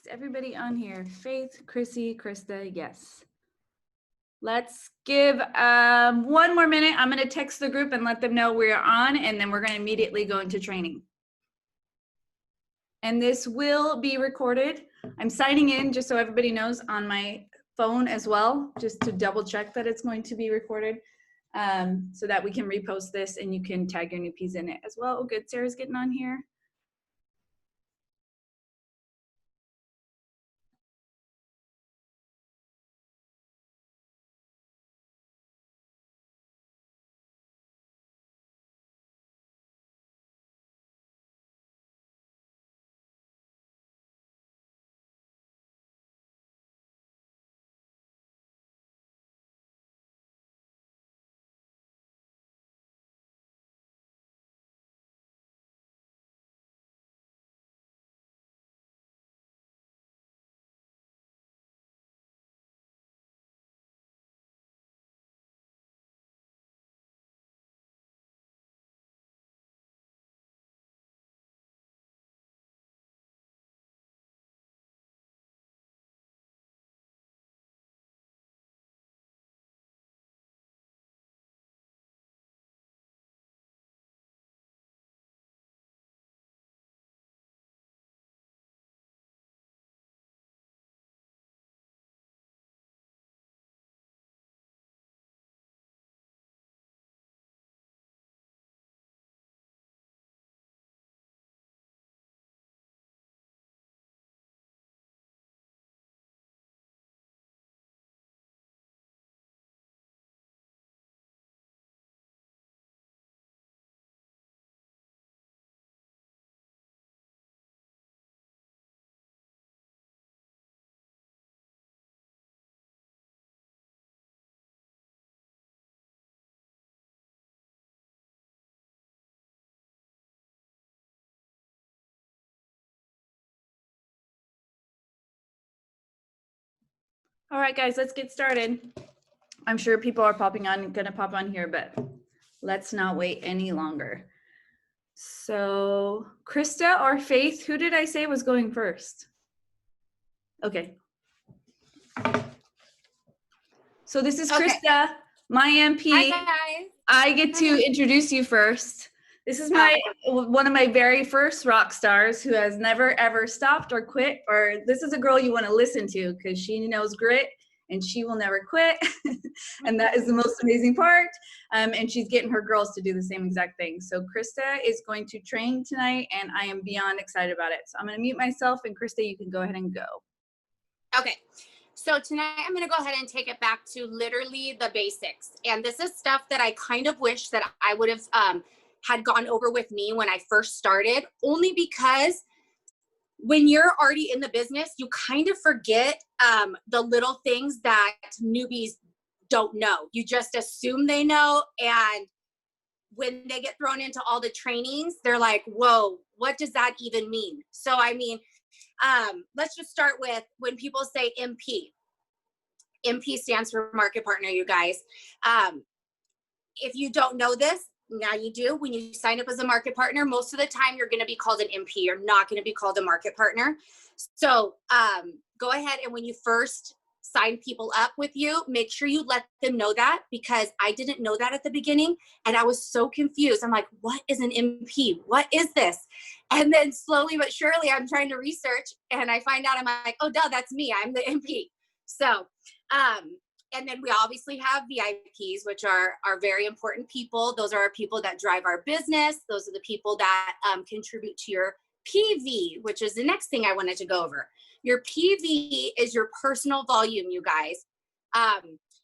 everybody on here? Faith, Chrissy, Krista, yes. Let's give 1 more minute. I'm going to text the group and let them know we're on, and then we're going to immediately go into training. And this will be recorded. I'm signing in just so everybody knows on my phone as well, just to double check that it's going to be recorded, so that we can repost this and you can tag your newbies in it as well. Oh, good. Sarah's getting on here. All right, guys, let's get started. I'm sure people are gonna pop on here, but let's not wait any longer. So Krista or Faith, who did I say was going first? Okay. So this is Krista, my MP. Hi, guys. I get to introduce you first. This is one of my very first rock stars who has never ever stopped or quit, or this is a girl you want to listen to because she knows grit and she will never quit. And that is the most amazing part. And she's getting her girls to do the same exact thing. So Krista is going to train tonight and I am beyond excited about it. So I'm going to mute myself and Krista, you can go ahead and go. Okay. So tonight I'm going to go ahead and take it back to literally the basics. And this is stuff that I kind of wish that I would have had gone over with me when I first started, only because when you're already in the business, you kind of forget the little things that newbies don't know. You just assume they know. And when they get thrown into all the trainings, they're like, whoa, what does that even mean? So, I mean, let's just start with when people say MP. MP stands for market partner, you guys. If you don't know this, now you do. When you sign up as a market partner, most of the time you're going to be called an MP. You're not going to be called a market partner. So go ahead and when you first sign people up with you, make sure you let them know that, because I didn't know that at the beginning and I was so confused. I'm like, what is an MP? What is this? And then slowly but surely I'm trying to research and I find out, I'm like, oh, duh, that's me. I'm the MP. So, and then we obviously have VIPs, which are very important people. Those are our people that drive our business. Those are the people that contribute to your PV, which is the next thing I wanted to go over. Your PV is your personal volume, you guys.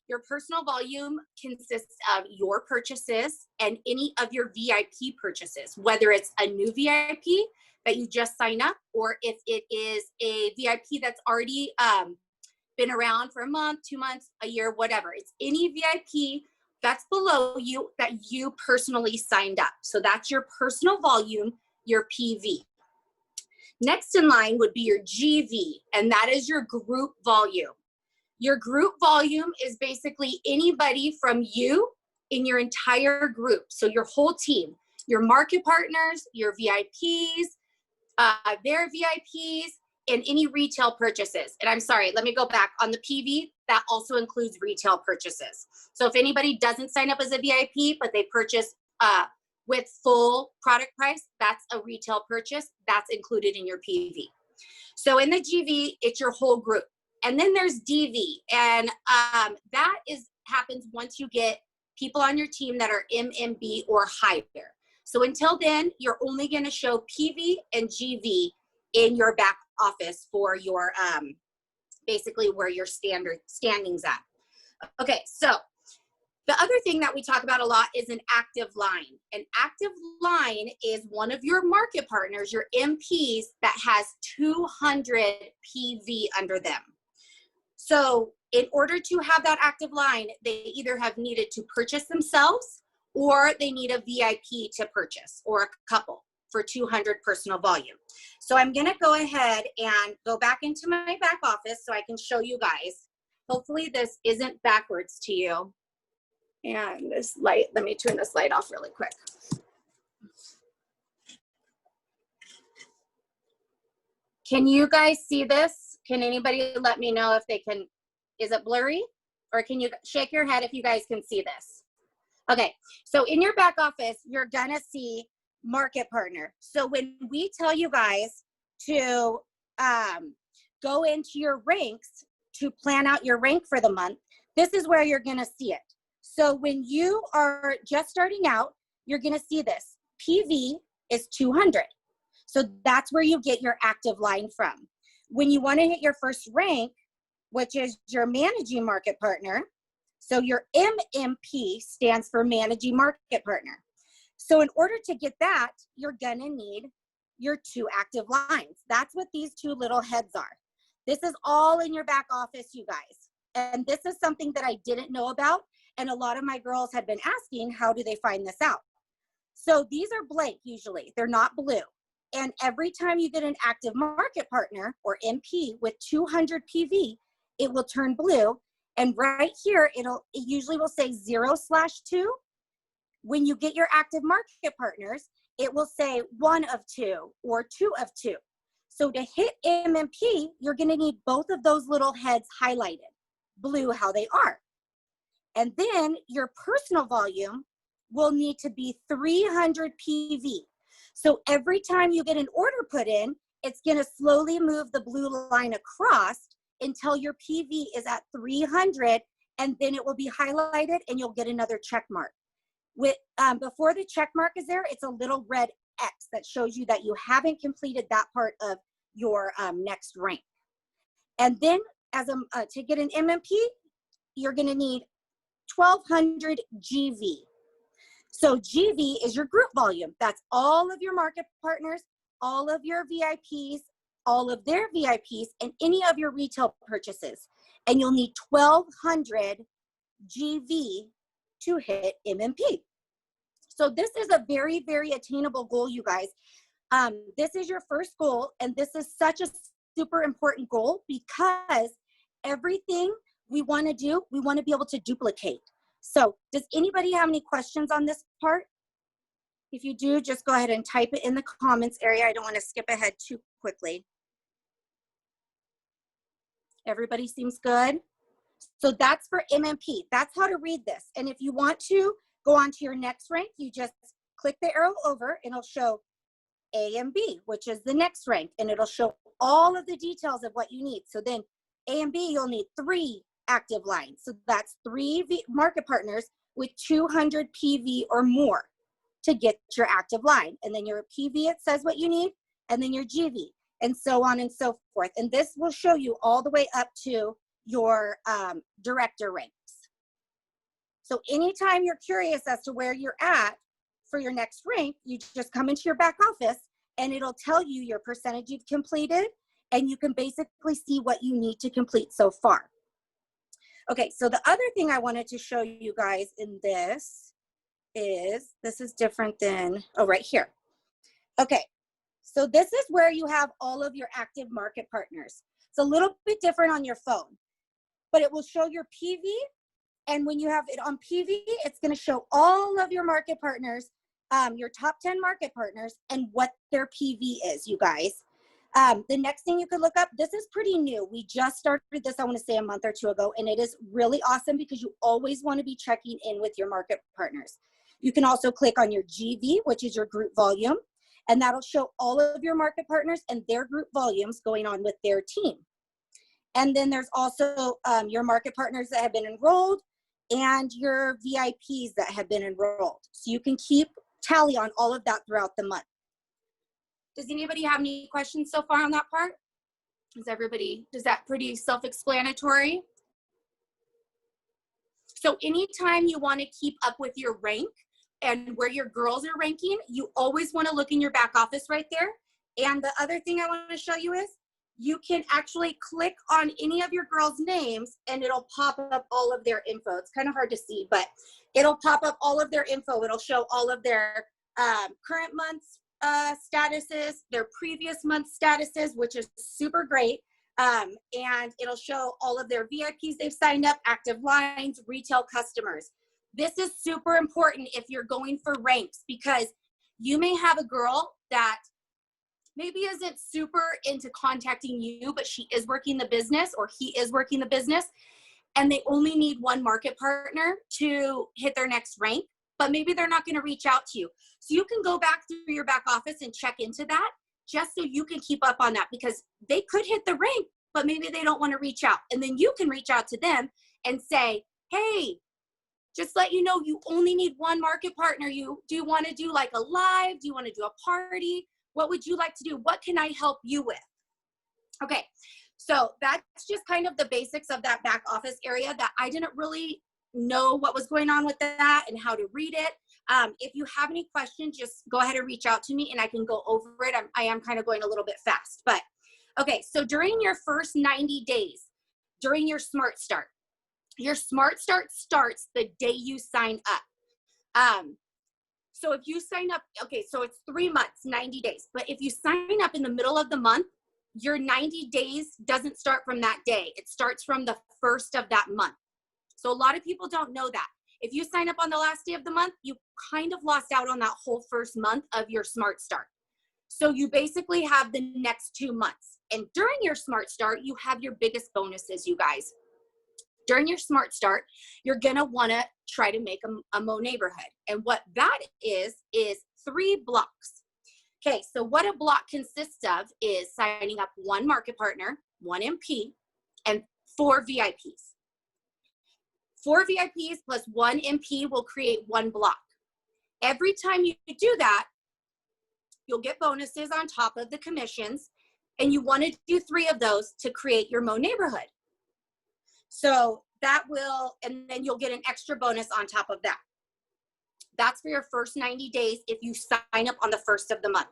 Your personal volume consists of your purchases and any of your VIP purchases, whether it's a new VIP that you just sign up, or if it is a VIP that's already been around for a month, 2 months, a year, whatever. It's any VIP that's below you that you personally signed up. So that's your personal volume, your PV. Next in line would be your GV, and that is your group volume. Your group volume is basically anybody from you in your entire group. So your whole team, your market partners, your VIPs, their VIPs, and any retail purchases. And I'm sorry, let me go back. On the PV, that also includes retail purchases. So if anybody doesn't sign up as a VIP, but they purchase with full product price, that's a retail purchase. That's included in your PV. So in the GV, it's your whole group. And then there's DV. And that happens once you get people on your team that are MMB or higher. So until then, you're only going to show PV and GV in your back office for your basically where your standings at. Okay, so the other thing that we talk about a lot is an active line. An active line is one of your market partners, your MPs, that has 200 PV under them. So in order to have that active line, they either have needed to purchase themselves or they need a VIP to purchase, or a couple for 200 personal volume. So I'm gonna go ahead and go back into my back office so I can show you guys. Hopefully this isn't backwards to you. And this light, let me turn this light off really quick. Can you guys see this? Can anybody let me know if they can? Is it blurry? Or can you shake your head if you guys can see this? Okay, so in your back office, you're gonna see market partner. So when we tell you guys to go into your ranks to plan out your rank for the month, this is where you're gonna see it. So when you are just starting out, you're gonna see this. PV is 200. So that's where you get your active line from. When you wanna hit your first rank, which is your managing market partner, so your MMP stands for managing market partner. So in order to get that, you're gonna need your 2 active lines. That's what these 2 little heads are. This is all in your back office, you guys. And this is something that I didn't know about. And a lot of my girls had been asking, how do they find this out? So these are blank usually, they're not blue. And every time you get an active market partner or MP with 200 PV, it will turn blue. And right here, it usually will say 0/2. When you get your active market partners, it will say 1 of 2 or 2 of 2. So to hit MMP, you're gonna need both of those little heads highlighted, blue how they are. And then your personal volume will need to be 300 PV. So every time you get an order put in, it's gonna slowly move the blue line across until your PV is at 300, and then it will be highlighted and you'll get another check mark. With before the check mark is there, it's a little red X that shows you that you haven't completed that part of your next rank. And then as to get an MMP, you're gonna need 1200 GV. So GV is your group volume. That's all of your market partners, all of your VIPs, all of their VIPs, and any of your retail purchases. And you'll need 1200 GV to hit MMP. So this is a very, very attainable goal, you guys. This is your first goal, and this is such a super important goal because everything we want to do, we want to be able to duplicate. So does anybody have any questions on this part? If you do, just go ahead and type it in the comments area. I don't want to skip ahead too quickly. Everybody seems good? So that's for MMP. That's how to read this. And if you want to go on to your next rank, you just click the arrow over and it'll show A and B, which is the next rank. And it'll show all of the details of what you need. So then A and B, you'll need 3 active lines. So that's 3 market partners with 200 PV or more to get your active line. And then your PV, it says what you need, and then your GV, and so on and so forth. And this will show you all the way up to your director ranks. So anytime you're curious as to where you're at for your next rank, you just come into your back office and it'll tell you your percentage you've completed, and you can basically see what you need to complete so far. Okay, so the other thing I wanted to show you guys in this is different than, oh, right here. Okay, so this is where you have all of your active market partners. It's a little bit different on your phone, but it will show your PV. And when you have it on PV, it's gonna show all of your market partners, your top 10 market partners, and what their PV is, you guys. The next thing you could look up, this is pretty new. We just started this, I want to say, a month or two ago, and it is really awesome because you always want to be checking in with your market partners. You can also click on your GV, which is your group volume, and that'll show all of your market partners and their group volumes going on with their team. And then there's also your market partners that have been enrolled and your VIPs that have been enrolled. So you can keep tally on all of that throughout the month. Does anybody have any questions so far on that part? Is that pretty self-explanatory? So anytime you want to keep up with your rank and where your girls are ranking, you always want to look in your back office right there. And the other thing I want to show you is you can actually click on any of your girls' names and it'll pop up all of their info. It's kind of hard to see, but it'll pop up all of their info. It'll show all of their current month's statuses, their previous month statuses, which is super great. And it'll show all of their VIPs they've signed up, active lines, retail customers. This is super important if you're going for ranks, because you may have a girl that maybe isn't super into contacting you, but she is working the business, or he is working the business, and they only need one market partner to hit their next rank, but maybe they're not going to reach out to you. So you can go back through your back office and check into that just so you can keep up on that, because they could hit the rank, but maybe they don't want to reach out. And then you can reach out to them and say, hey, just let you know, you only need one market partner. Do you want to do like a live? Do you want to do a party? What would you like to do? What can I help you with? Okay, so that's just kind of the basics of that back office area that I didn't really know what was going on with that and how to read it. If you have any questions, just go ahead and reach out to me and I can go over it. I am kind of going a little bit fast, but okay. So during your first 90 days, during your Smart Start starts the day you sign up. So if you sign up, okay, so it's 3 months, 90 days, but if you sign up in the middle of the month, your 90 days doesn't start from that day. It starts from the first of that month. So a lot of people don't know that. If you sign up on the last day of the month, you kind of lost out on that whole first month of your Smart Start. So you basically have the next 2 months. And during your Smart Start, you have your biggest bonuses, you guys. During your Smart Start, you're going to want to try to make a Mo neighborhood. And what that is 3 blocks. Okay, so what a block consists of is signing up 1 market partner, 1 MP, and 4 VIPs. 4 VIPs plus 1 MP will create 1 block. Every time you do that, you'll get bonuses on top of the commissions, and you want to do 3 of those to create your Mo neighborhood. So that will, and then you'll get an extra bonus on top of that. That's for your first 90 days if you sign up on the first of the month.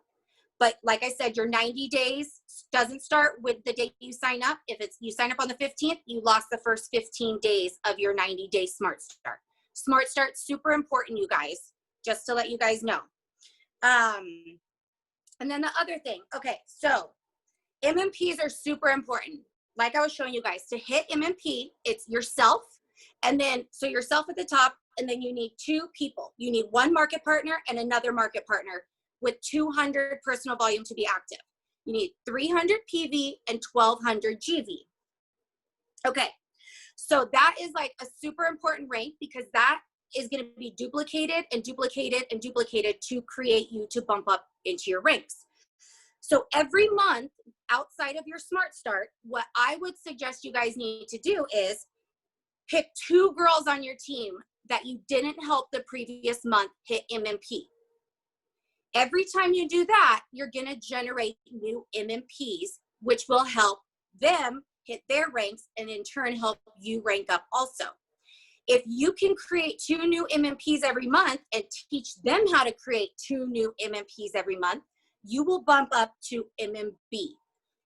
But like I said, your 90 days doesn't start with the date you sign up. If you sign up on the 15th, you lost the first 15 days of your 90-day Smart Start. Smart Start's super important, you guys, just to let you guys know. And then the other thing, okay, so MMPs are super important. Like I was showing you guys, to hit MMP, it's yourself, and then, so yourself at the top, and then you need 2 people. You need 1 market partner and another market partner with 200 personal volume to be active. You need 300 PV and 1200 GV. Okay, so that is like a super important rank, because that is going to be duplicated and duplicated and duplicated to create you to bump up into your ranks. So every month outside of your Smart Start, what I would suggest you guys need to do is pick 2 girls on your team that you didn't help the previous month hit MMP. Every time you do that, you're going to generate new MMPs, which will help them hit their ranks and in turn help you rank up also. If you can create 2 new MMPs every month and teach them how to create 2 new MMPs every month, you will bump up to MMB.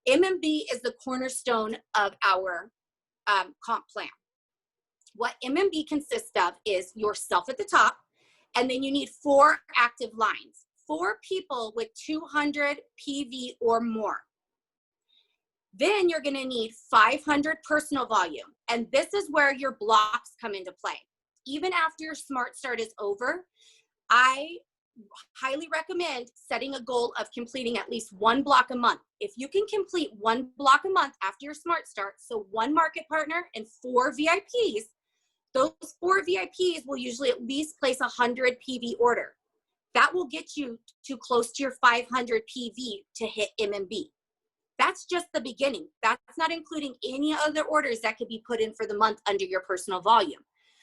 MMB is the cornerstone of our comp plan. What MMB consists of is yourself at the top, and then you need 4 active lines, 4 people with 200 PV or more. Then you're going to need 500 personal volume, and this is where your blocks come into play. Even after your Smart Start is over, I highly recommend setting a goal of completing at least one block a month. If you can complete one block a month after your Smart Start, so one market partner and 4 VIPs, those 4 VIPs will usually at least place 100 PV order. That will get you to close to your 500 PV to hit MMB. That's just the beginning. That's not including any other orders that could be put in for the month under your personal volume.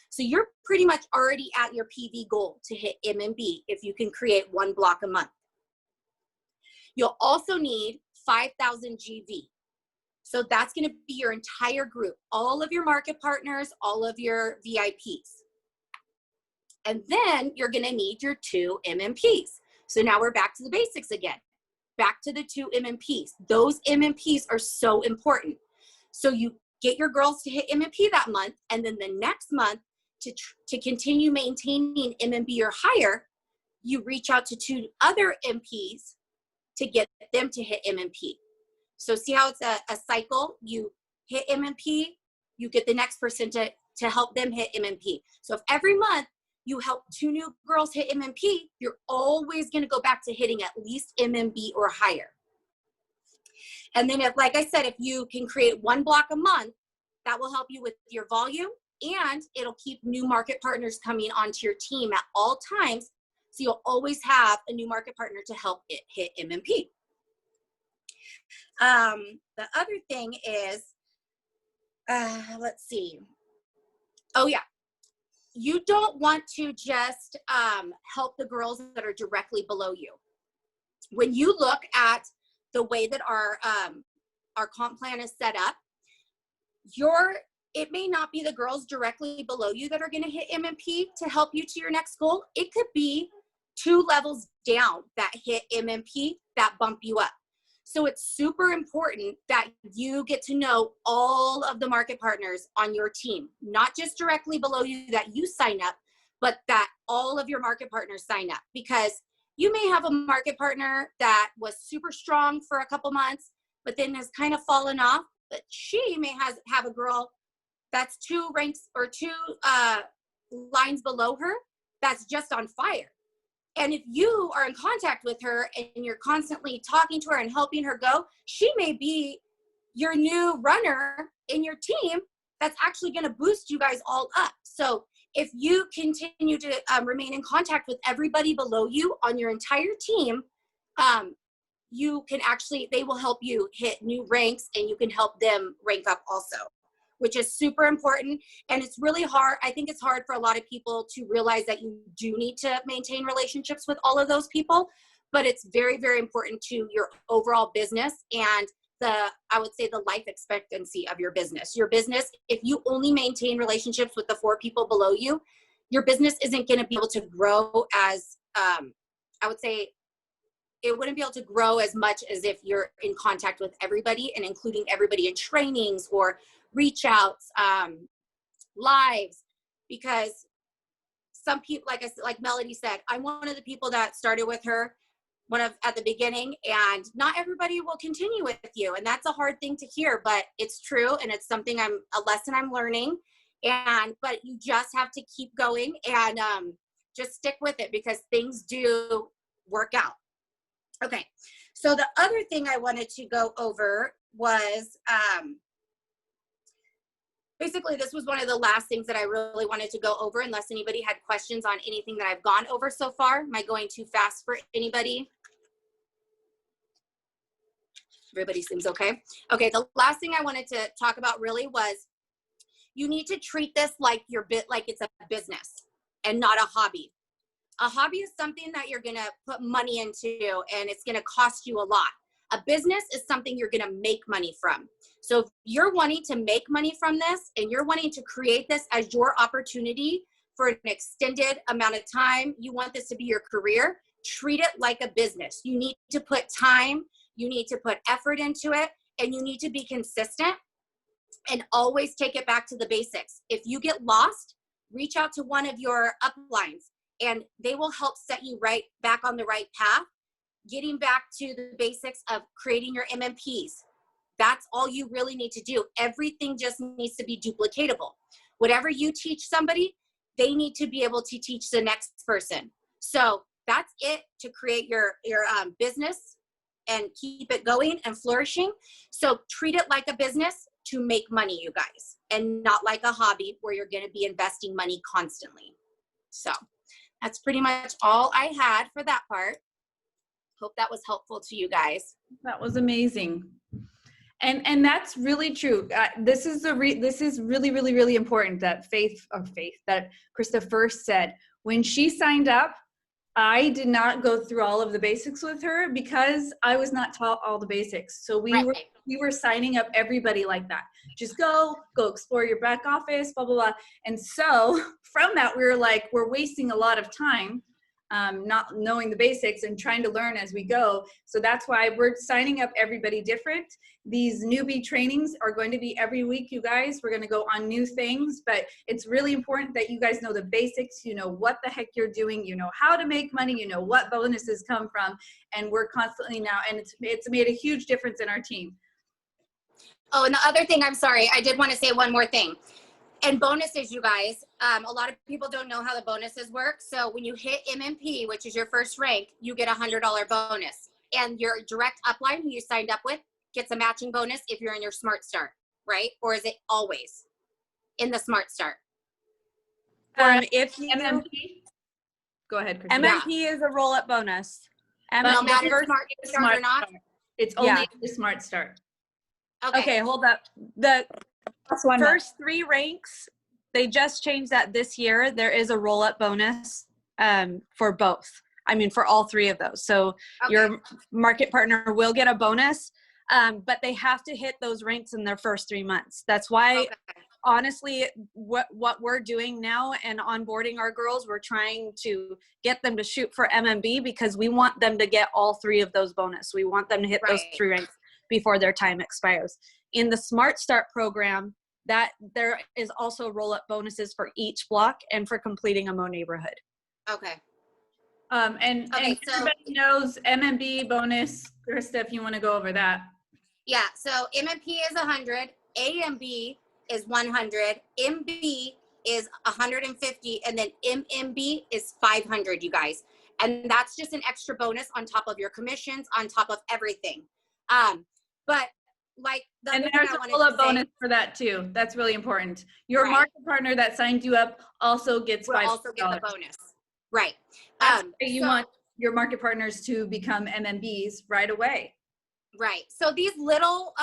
So you're pretty much already at your PV goal to hit MMB if you can create one block a month. You'll also need 5,000 GV. So that's going to be your entire group, all of your market partners, all of your VIPs. And then you're going to need your 2 MMPs. So now we're back to the basics again. Back to the 2 MMPs. Those MMPs are so important. So you get your girls to hit MMP that month, and then the next month to continue maintaining MMB or higher, you reach out to 2 other MPs to get them to hit MMP. So see how it's a cycle? You hit MMP, you get the next person to help them hit MMP. So if every month you help 2 new girls hit MMP, you're always going to go back to hitting at least MMB or higher. And then if, like I said, if you can create one block a month, that will help you with your volume, and it'll keep new market partners coming onto your team at all times. So you'll always have a new market partner to help it hit MMP. The other thing is, let's see. Oh yeah. You don't want to just help the girls that are directly below you. When you look at the way that our comp plan is set up, it may not be the girls directly below you that are going to hit MMP to help you to your next goal. It could be 2 levels down that hit MMP that bump you up. So it's super important that you get to know all of the market partners on your team, not just directly below you that you sign up, but that all of your market partners sign up, because you may have a market partner that was super strong for a couple months, but then has kind of fallen off. But she may have a girl that's 2 ranks or 2 lines below her that's just on fire. And if you are in contact with her and you're constantly talking to her and helping her go, she may be your new runner in your team that's actually going to boost you guys all up. So if you continue to remain in contact with everybody below you on your entire team, you can actually, they will help you hit new ranks, and you can help them rank up also, which is super important. And it's really hard. I think it's hard for a lot of people to realize that you do need to maintain relationships with all of those people, but it's very, very important to your overall business and I would say the life expectancy of your business. Your business, if you only maintain relationships with the 4 people below you, your business isn't going to be able to grow as, I would say, it wouldn't be able to grow as much as if you're in contact with everybody and including everybody in trainings or reach outs, lives, because some people, like Melody said, I'm one of the people that started with her at the beginning, and not everybody will continue with you. And that's a hard thing to hear, but it's true. And it's something a lesson I'm learning. But you just have to keep going and just stick with it, because things do work out. Okay. So the other thing I wanted to go over was, basically, this was one of the last things that I really wanted to go over, unless anybody had questions on anything that I've gone over so far. Am I going too fast for anybody? Everybody seems okay. Okay, the last thing I wanted to talk about really was, you need to treat this like it's a business and not a hobby. A hobby is something that you're gonna put money into and it's gonna cost you a lot. A business is something you're gonna make money from. So if you're wanting to make money from this and you're wanting to create this as your opportunity for an extended amount of time, you want this to be your career, treat it like a business. You need to put time, you need to put effort into it, and you need to be consistent and always take it back to the basics. If you get lost, reach out to one of your uplines and they will help set you right back on the right path, getting back to the basics of creating your MMPs. That's all you really need to do. Everything just needs to be duplicatable. Whatever you teach somebody, they need to be able to teach the next person. So That's it to create your business and keep it going and flourishing. So treat it like a business to make money, you guys, and not like a hobby where you're going to be investing money constantly. So that's pretty much all I had for that part. Hope that was helpful to you guys. That was amazing. And that's really true. This is really, really, really important that that Krista first said. When she signed up, I did not go through all of the basics with her because I was not taught all the basics. So we were signing up everybody like that. Just go explore your back office, blah, blah, blah. And so from that, we were like, we're wasting a lot of time not knowing the basics and trying to learn as we go. So that's why we're signing up everybody different. These newbie trainings are going to be every week, you guys. We're going to go on new things, but it's really important that you guys know the basics. You know what the heck you're doing. You know how to make money. You know what bonuses come from. And we're constantly now, and it's made a huge difference in our team. Oh, and the other thing, I'm sorry, I did want to say one more thing. And bonuses, you guys, a lot of people don't know how the bonuses work. So when you hit MMP, which is your first rank, you get $100 bonus. And your direct upline who you signed up with gets a matching bonus if you're in your Smart Start, right? Or is it always in the Smart Start? If you MMP, go ahead, Kristen. MMP is a roll-up bonus. No matter Smart Start or not? It's only the Smart Start. Okay, hold up. The first 3 ranks, they just changed that this year. There is a roll-up bonus for both. I mean, for all 3 of those. So your market partner will get a bonus, but they have to hit those ranks in their first 3 months. That's why, honestly, what we're doing now and onboarding our girls, we're trying to get them to shoot for MMB because we want them to get all 3 of those bonus. We want them to hit those 3 ranks before their time expires. In the Smart Start program, that there is also roll-up bonuses for each block and for completing a Mo neighborhood. Okay. And everybody knows MMB bonus. Krista, if you want to go over that. Yeah, so MMP is 100, AMB is 100, MB is 150, and then MMB is 500, you guys. And that's just an extra bonus on top of your commissions, on top of everything. But like and there's a roll-up bonus for that too. That's really important. Your market partner that signed you up also gets $5. Also get the bonus. Right. You want your market partners to become MMBs right away. Right. So these little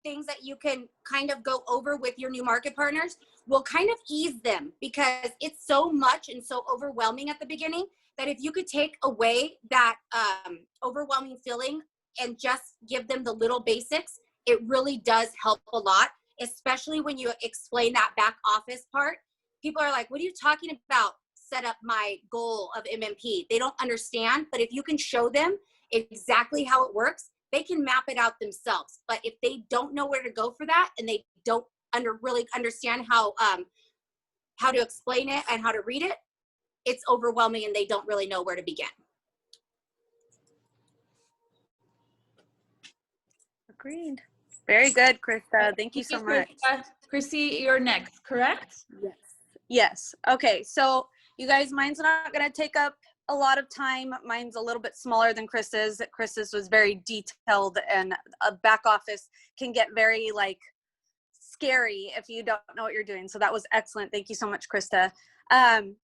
things that you can kind of go over with your new market partners will kind of ease them because it's so much and so overwhelming at the beginning that if you could take away that overwhelming feeling and just give them the little basics, it really does help a lot, especially when you explain that back office part. People are like, what are you talking about? Set up my goal of MMP. They don't understand, but if you can show them exactly how it works, they can map it out themselves. But if they don't know where to go for that and they don't really understand how to explain it and how to read it, it's overwhelming and they don't really know where to begin. Agreed. Very good, Krista. Thank you so much. Chrissy, you're next, correct? Yes. Yes. Okay. So you guys, mine's not going to take up a lot of time. Mine's a little bit smaller than Krista's. Krista's was very detailed, and a back office can get very scary if you don't know what you're doing. So that was excellent. Thank you so much, Krista.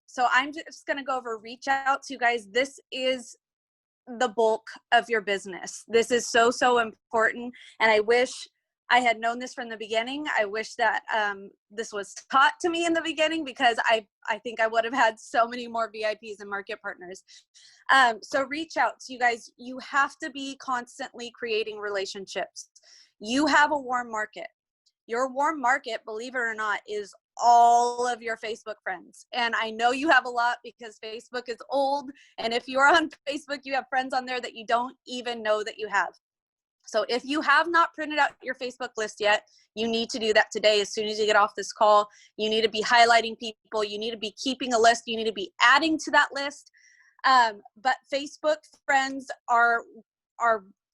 So I'm just going to go over reach outs. You guys, this is the bulk of your business. This is so, so important. And I wish I had known this from the beginning. I wish that this was taught to me in the beginning because I think I would have had so many more VIPs and market partners. So reach out to you guys. You have to be constantly creating relationships. You have a warm market. Your warm market, believe it or not, is all of your Facebook friends. And I know you have a lot because Facebook is old. And if you're on Facebook, you have friends on there that you don't even know that you have. So if you have not printed out your Facebook list yet, you need to do that today. As soon as you get off this call, you need to be highlighting people. You need to be keeping a list. You need to be adding to that list. But Facebook friends are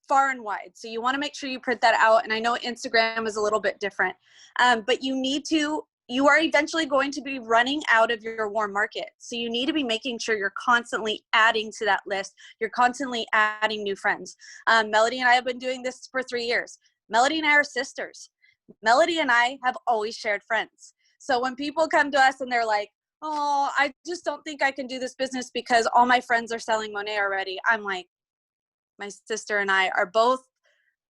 far and wide. So you want to make sure you print that out. And I know Instagram is a little bit different, but you need to you are eventually going to be running out of your warm market. So you need to be making sure you're constantly adding to that list. You're constantly adding new friends. Melody and I have been doing this for 3 years. Melody and I are sisters. Melody and I have always shared friends. So when people come to us and they're like, oh, I just don't think I can do this business because all my friends are selling Monet already. I'm like, my sister and I are both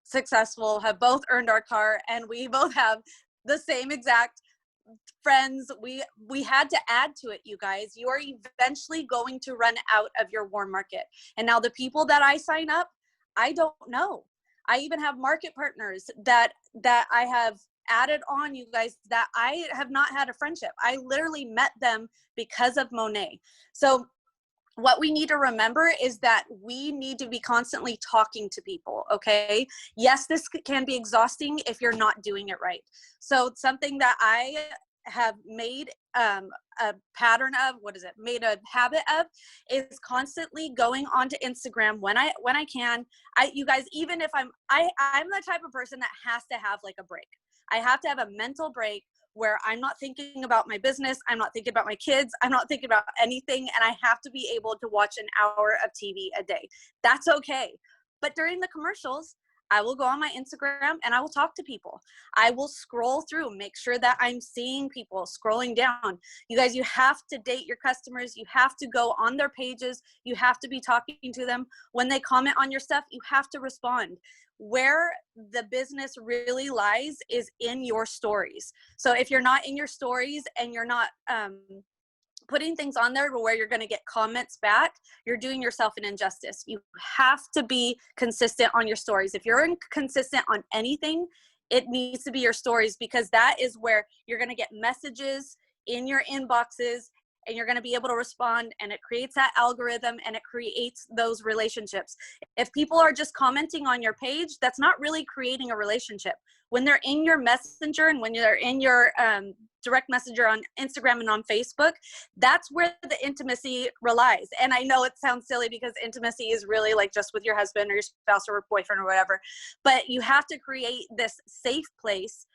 successful, have both earned our car, and we both have the same exact friends. We had to add to it, you guys. You are eventually going to run out of your warm market. And now the people that I sign up, I don't know. I even have market partners that I have added on, you guys, that I have not had a friendship. I literally met them because of Monet. So what we need to remember is that we need to be constantly talking to people, okay? Yes, this can be exhausting if you're not doing it right. So something that I have made a pattern of, made a habit of, is constantly going onto Instagram when I can. You guys, even if I'm the type of person that has to have like a break. I have to have a mental break where I'm not thinking about my business, I'm not thinking about my kids, I'm not thinking about anything, and I have to be able to watch an hour of TV a day. That's okay. But during the commercials, I will go on my Instagram and I will talk to people. I will scroll through, make sure that I'm seeing people scrolling down. You guys, you have to date your customers. You have to go on their pages. You have to be talking to them. When they comment on your stuff, you have to respond. Where the business really lies is in your stories. So if you're not in your stories and you're not putting things on there where you're going to get comments back, you're doing yourself an injustice. You have to be consistent on your stories. If you're inconsistent on anything, it needs to be your stories, because that is where you're going to get messages in your inboxes and you're going to be able to respond, and it creates that algorithm and it creates those relationships. If people are just commenting on your page, that's not really creating a relationship. When they're in your messenger and when they're in your direct messenger on Instagram and on Facebook, that's where the intimacy relies. And I know it sounds silly because intimacy is really like just with your husband or your spouse or boyfriend or whatever, but you have to create this safe place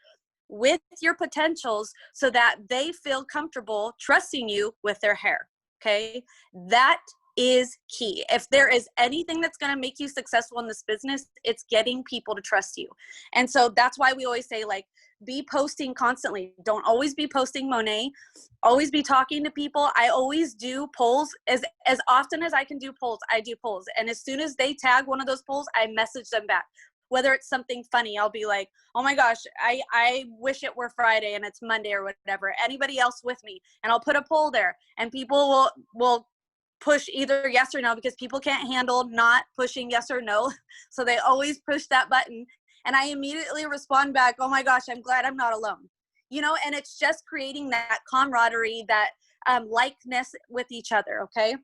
with your potentials so that they feel comfortable trusting you with their hair. Okay. That is key. If there is anything that's going to make you successful in this business, it's getting people to trust you. And so that's why we always say, like, be posting constantly. Don't always be posting Monet. Always be talking to people. I always do polls. As often as I can do polls, I do polls. And as soon as they tag one of those polls, I message them back. Whether it's something funny, I'll be like, oh my gosh, I wish it were Friday and it's Monday or whatever. Anybody else with me? And I'll put a poll there, and people will push either yes or no, because people can't handle not pushing yes or no. So they always push that button. And I immediately respond back, oh my gosh, I'm glad I'm not alone. You know, and it's just creating that camaraderie, that likeness with each other, okay?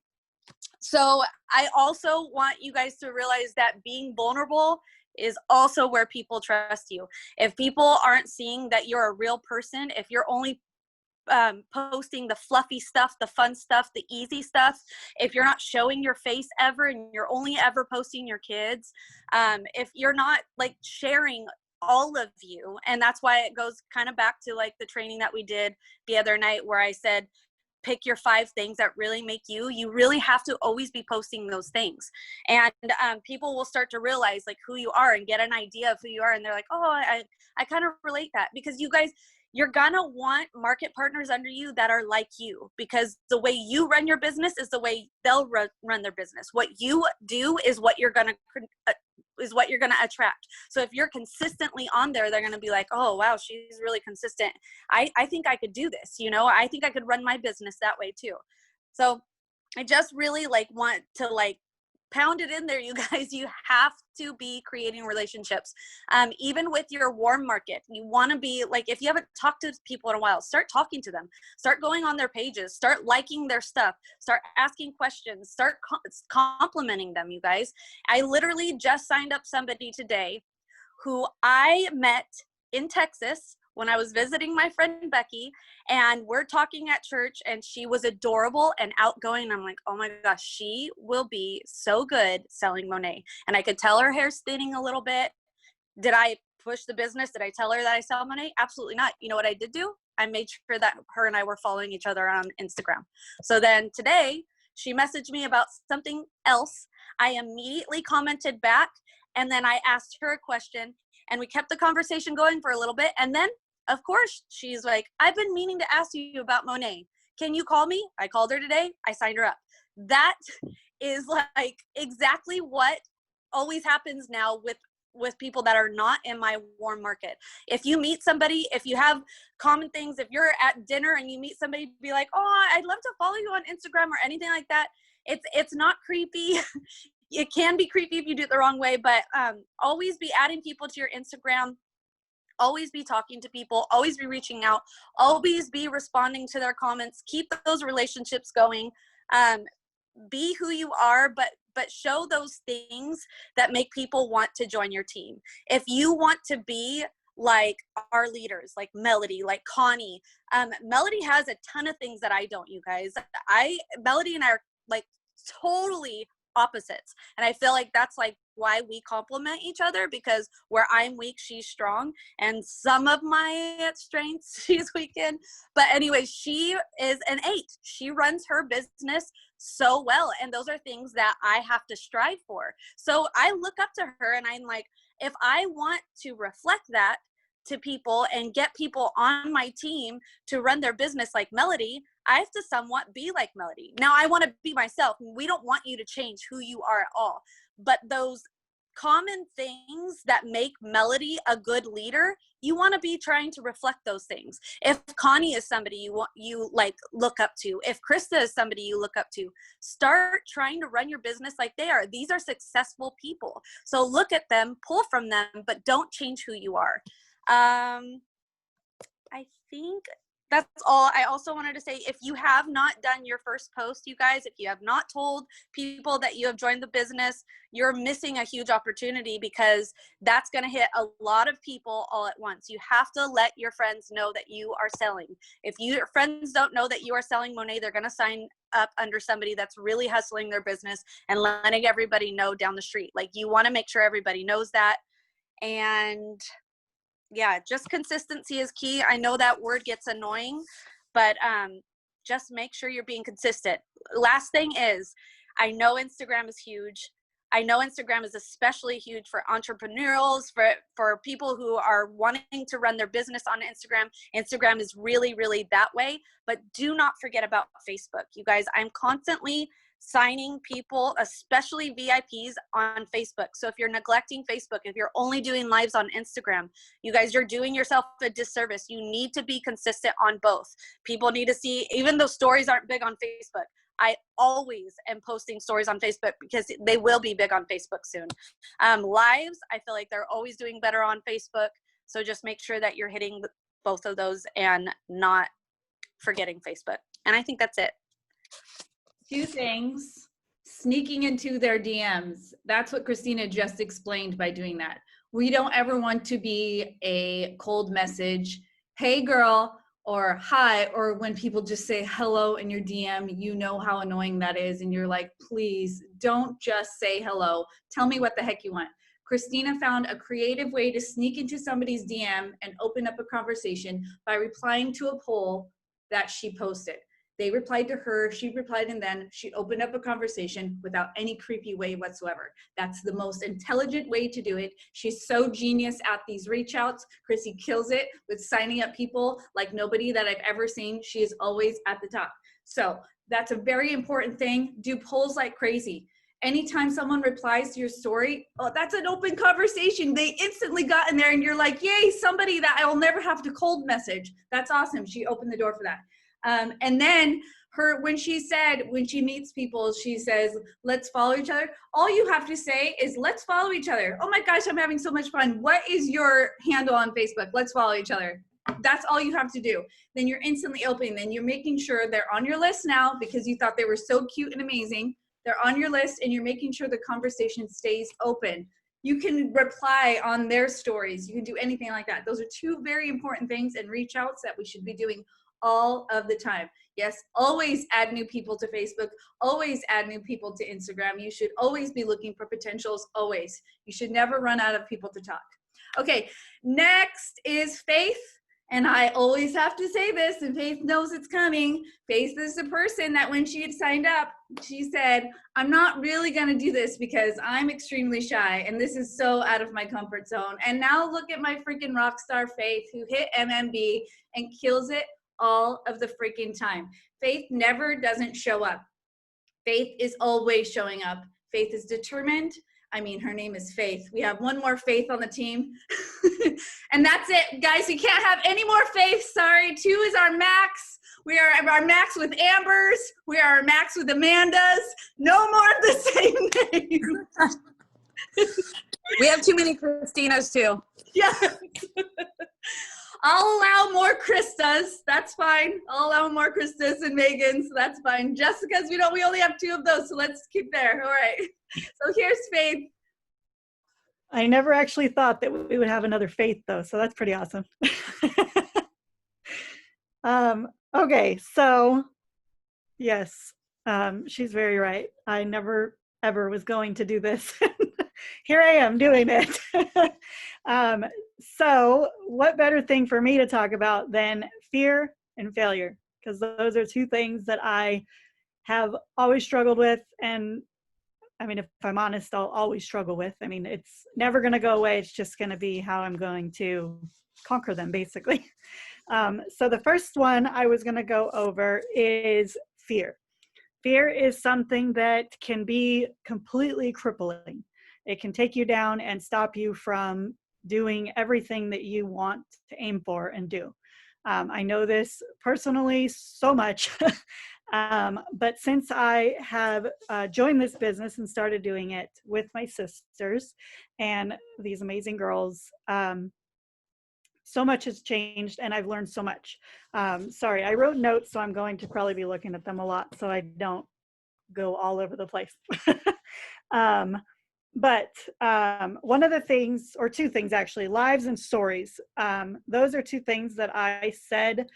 So I also want you guys to realize that being vulnerable is also where people trust you. If people aren't seeing that you're a real person, if you're only posting the fluffy stuff, the fun stuff, the easy stuff, if you're not showing your face ever and you're only ever posting your kids, if you're not like sharing all of you, and that's why it goes kind of back to like the training that we did the other night where I said, pick your 5 things that really make you. You really have to always be posting those things. And people will start to realize like who you are and get an idea of who you are. And they're like, oh, I kind of relate that, because you guys, you're gonna want market partners under you that are like you, because the way you run your business is the way they'll run their business. What you do is what you're gonna attract. So if you're consistently on there, they're gonna be like, oh wow, she's really consistent. I think I could do this, you know, I think I could run my business that way too. So I just really like want to like pound it in there, you guys. You have to be creating relationships. Even with your warm market, you want to be like, if you haven't talked to people in a while, start talking to them, start going on their pages, start liking their stuff, start asking questions, start complimenting them, you guys. I literally just signed up somebody today who I met in Texas when I was visiting my friend Becky, and we're talking at church, and she was adorable and outgoing. I'm like, oh my gosh, she will be so good selling Monet. And I could tell her hair's thinning a little bit. Did I push the business? Did I tell her that I sell Monet? Absolutely not. You know what I did do? I made sure that her and I were following each other on Instagram. So then today she messaged me about something else. I immediately commented back, and then I asked her a question, and we kept the conversation going for a little bit. And then, of course, she's like, I've been meaning to ask you about Monet. Can you call me? I called her today. I signed her up. That is like exactly what always happens now with people that are not in my warm market. If you meet somebody, if you have common things, if you're at dinner and you meet somebody, be like, oh, I'd love to follow you on Instagram or anything like that. It's not creepy. It can be creepy if you do it the wrong way, but always be adding people to your Instagram. Always be talking to people, always be reaching out, always be responding to their comments. Keep those relationships going. Be who you are, but show those things that make people want to join your team. If you want to be like our leaders, like Melody, like Connie, Melody has a ton of things that I don't, you guys. Melody and I are like totally opposites. And I feel like that's like why we complement each other, because where I'm weak, she's strong. And some of my strengths she's weak in. But anyway, she is an 8. She runs her business so well. And those are things that I have to strive for. So I look up to her and I'm like, if I want to reflect that to people and get people on my team to run their business like Melody, I have to somewhat be like Melody. Now I want to be myself. We don't want you to change who you are at all. But those common things that make Melody a good leader, you want to be trying to reflect those things. If Connie is somebody you like look up to, if Krista is somebody you look up to, start trying to run your business like they are. These are successful people. So look at them, pull from them, but don't change who you are. I think that's all. I also wanted to say, if you have not done your first post, you guys, if you have not told people that you have joined the business, you're missing a huge opportunity, because that's going to hit a lot of people all at once. You have to let your friends know that you are selling. If your friends don't know that you are selling Monet, they're going to sign up under somebody that's really hustling their business and letting everybody know down the street. Like, you want to make sure everybody knows that. And yeah, just consistency is key. I know that word gets annoying, but just make sure you're being consistent. Last thing is, I know Instagram is huge. I know Instagram is especially huge for entrepreneurs, for people who are wanting to run their business on Instagram. Instagram is really, really that way. But do not forget about Facebook. You guys, I'm constantly signing people, especially VIPs, on Facebook. So if you're neglecting Facebook, if you're only doing lives on Instagram, you guys, you're doing yourself a disservice. You need to be consistent on both. People need to see, even though stories aren't big on Facebook, I always am posting stories on Facebook because they will be big on Facebook soon. Lives, I feel like they're always doing better on Facebook. So just make sure that you're hitting both of those and not forgetting Facebook. And I think that's it. 2 things. Sneaking into their DMs. That's what Christina just explained by doing that. We don't ever want to be a cold message, hey girl, or hi, or when people just say hello in your DM, you know how annoying that is. And you're like, please don't just say hello. Tell me what the heck you want. Christina found a creative way to sneak into somebody's DM and open up a conversation by replying to a poll that she posted. They replied to her, she replied, and then she opened up a conversation without any creepy way whatsoever. That's the most intelligent way to do it. She's so genius at these reach outs. Chrissy kills it with signing up people like nobody that I've ever seen. She is always at the top. So that's a very important thing. Do polls like crazy. Anytime someone replies to your story, oh, that's an open conversation. They instantly got in there and you're like, yay, somebody that I'll never have to cold message. That's awesome. She opened the door for that. And then when she meets people, she says, let's follow each other. All you have to say is, let's follow each other. Oh my gosh, I'm having so much fun. What is your handle on Facebook? Let's follow each other. That's all you have to do. Then you're instantly opening. Then you're making sure they're on your list now because you thought they were so cute and amazing. They're on your list and you're making sure the conversation stays open. You can reply on their stories. You can do anything like that. Those are 2 very important things and reach outs that we should be doing all of the time. Yes, always add new people to Facebook, always add new people to Instagram. You should always be looking for potentials, always. You should never run out of people to talk. Okay, next is Faith. And I always have to say this, and Faith knows it's coming. Faith is the person that when she had signed up, she said, I'm not really going to do this because I'm extremely shy, and this is so out of my comfort zone. And now look at my freaking rock star Faith, who hit MMB and kills it all of the freaking time. Faith never doesn't show up. Faith is always showing up. Faith is determined. I mean, her name is Faith. We have one more Faith on the team. And that's it, guys. We can't have any more Faith. Sorry. 2 is our max. We are our max with Ambers. We are our max with Amandas. No more of the same name. We have too many Christinas too. Yeah. I'll allow more Kristas. That's fine. I'll allow more Kristas and Megans. That's fine. Jessica's, we only have 2 of those, so let's keep there. All right. So here's Faith. I never actually thought that we would have another Faith though, so that's pretty awesome. Okay, so yes, she's very right. I never ever was going to do this. Here I am doing it. So what better thing for me to talk about than fear and failure? Because those are 2 things that I have always struggled with. And I mean, if I'm honest, I'll always struggle with. I mean, it's never going to go away. It's just going to be how I'm going to conquer them, basically. So the first one I was going to go over is fear. Fear is something that can be completely crippling. It can take you down and stop you from doing everything that you want to aim for and do. I know this personally so much, but since I have joined this business and started doing it with my sisters and these amazing girls, so much has changed and I've learned so much. Sorry, I wrote notes, so I'm going to probably be looking at them a lot so I don't go all over the place. But one of the things, or 2 things actually, lives and stories. Those are 2 things that I said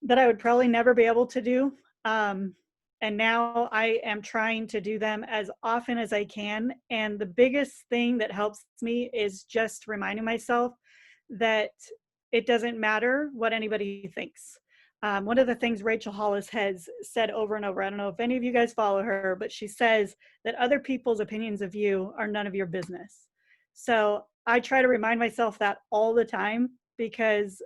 that I would probably never be able to do. And now I am trying to do them as often as I can. And the biggest thing that helps me is just reminding myself that it doesn't matter what anybody thinks. One of the things Rachel Hollis has said over and over, I don't know if any of you guys follow her, but she says that other people's opinions of you are none of your business. So I try to remind myself that all the time, because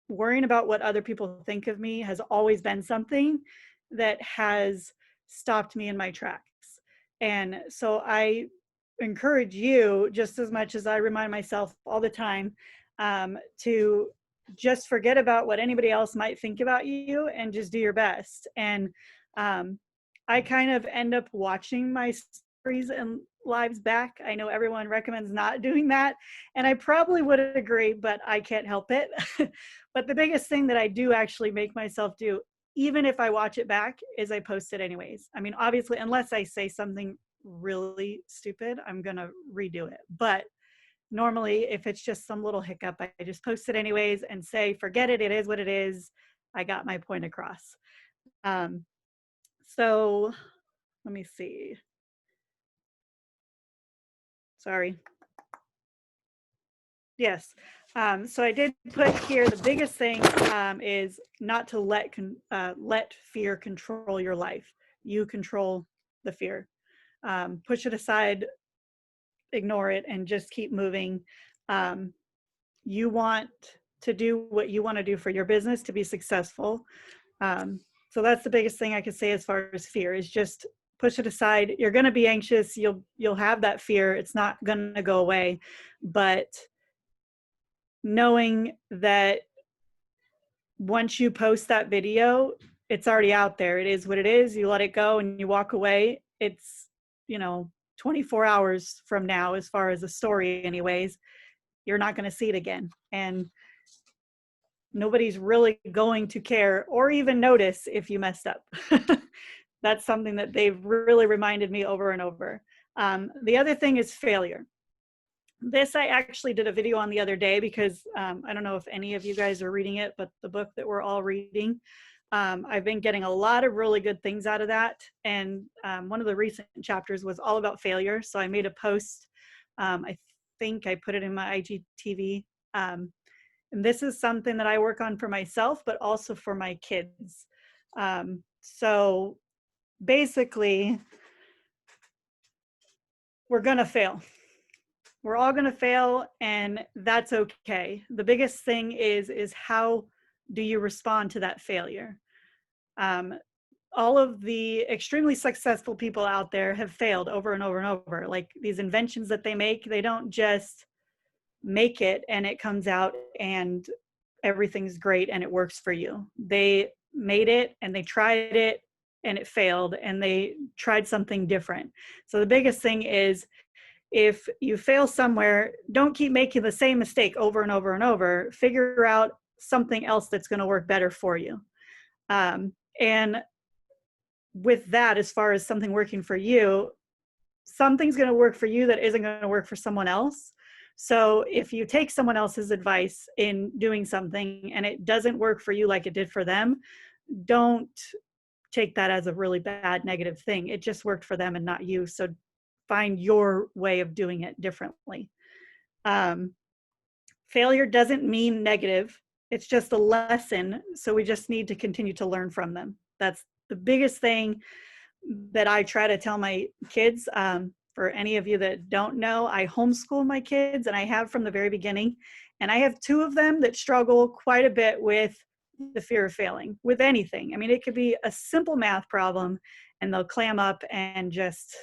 worrying about what other people think of me has always been something that has stopped me in my tracks. And so I encourage you, just as much as I remind myself all the time, to just forget about what anybody else might think about you and just do your best. And I kind of end up watching my stories and lives back. I know everyone recommends not doing that, and I probably would agree, but I can't help it. But the biggest thing that I do actually make myself do, even if I watch it back, is I post it anyways. I mean, obviously, unless I say something really stupid, I'm gonna redo it. But normally, if it's just some little hiccup, I just post it anyways and say, forget it, it is what it is. I got my point across. So let me see. Sorry. Yes. So I did put here, the biggest thing is not to let fear control your life. You control the fear. Push it aside, ignore it, and just keep moving. You want to do what you want to do for your business to be successful. So that's the biggest thing I could say as far as fear, is just push it aside. You're going to be anxious. You'll have that fear. It's not going to go away, but knowing that once you post that video, it's already out there. It is what it is. You let it go and you walk away. It's, 24 hours from now, as far as the story anyways, you're not going to see it again. And nobody's really going to care or even notice if you messed up. That's something that they've really reminded me over and over. The other thing is failure. This I actually did a video on the other day because I don't know if any of you guys are reading it, but the book that we're all reading, I've been getting a lot of really good things out of that. And one of the recent chapters was all about failure. So I made a post, I think I put it in my IGTV. And this is something that I work on for myself, but also for my kids. So basically, we're going to fail. We're all going to fail, and that's okay. The biggest thing is how do you respond to that failure? All of the extremely successful people out there have failed over and over and over. Like these inventions that they make, they don't just make it and it comes out and everything's great and it works for you. They made it and they tried it and it failed and they tried something different. So the biggest thing is, if you fail somewhere, don't keep making the same mistake over and over and over. Figure out something else that's going to work better for you. And with that, as far as something working for you, something's going to work for you that isn't going to work for someone else. So if you take someone else's advice in doing something and it doesn't work for you like it did for them, don't take that as a really bad negative thing. It just worked for them and not you. So find your way of doing it differently. Failure doesn't mean negative. It's just a lesson. So we just need to continue to learn from them. That's the biggest thing that I try to tell my kids. For any of you that don't know, I homeschool my kids, and I have from the very beginning. And I have 2 of them that struggle quite a bit with the fear of failing with anything. I mean, it could be a simple math problem and they'll clam up and just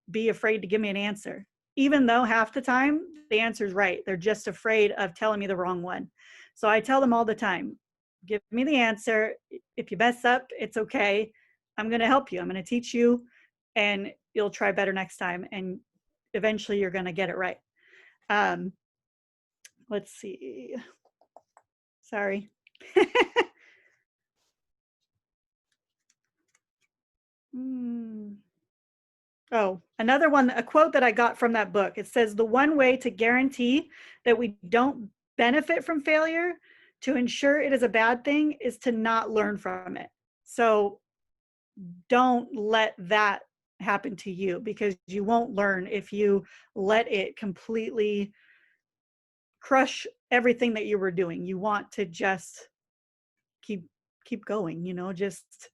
be afraid to give me an answer, even though half the time the answer is right. They're just afraid of telling me the wrong one. So I tell them all the time, give me the answer. If you mess up, it's okay. I'm going to help you. I'm going to teach you, and you'll try better next time. And eventually you're going to get it right. Let's see. Sorry. Oh, another one, a quote that I got from that book. It says, the one way to guarantee that we don't benefit from failure, to ensure it is a bad thing, is to not learn from it. So don't let that happen to you, because you won't learn if you let it completely crush everything that you were doing. You want to just keep going, you know, just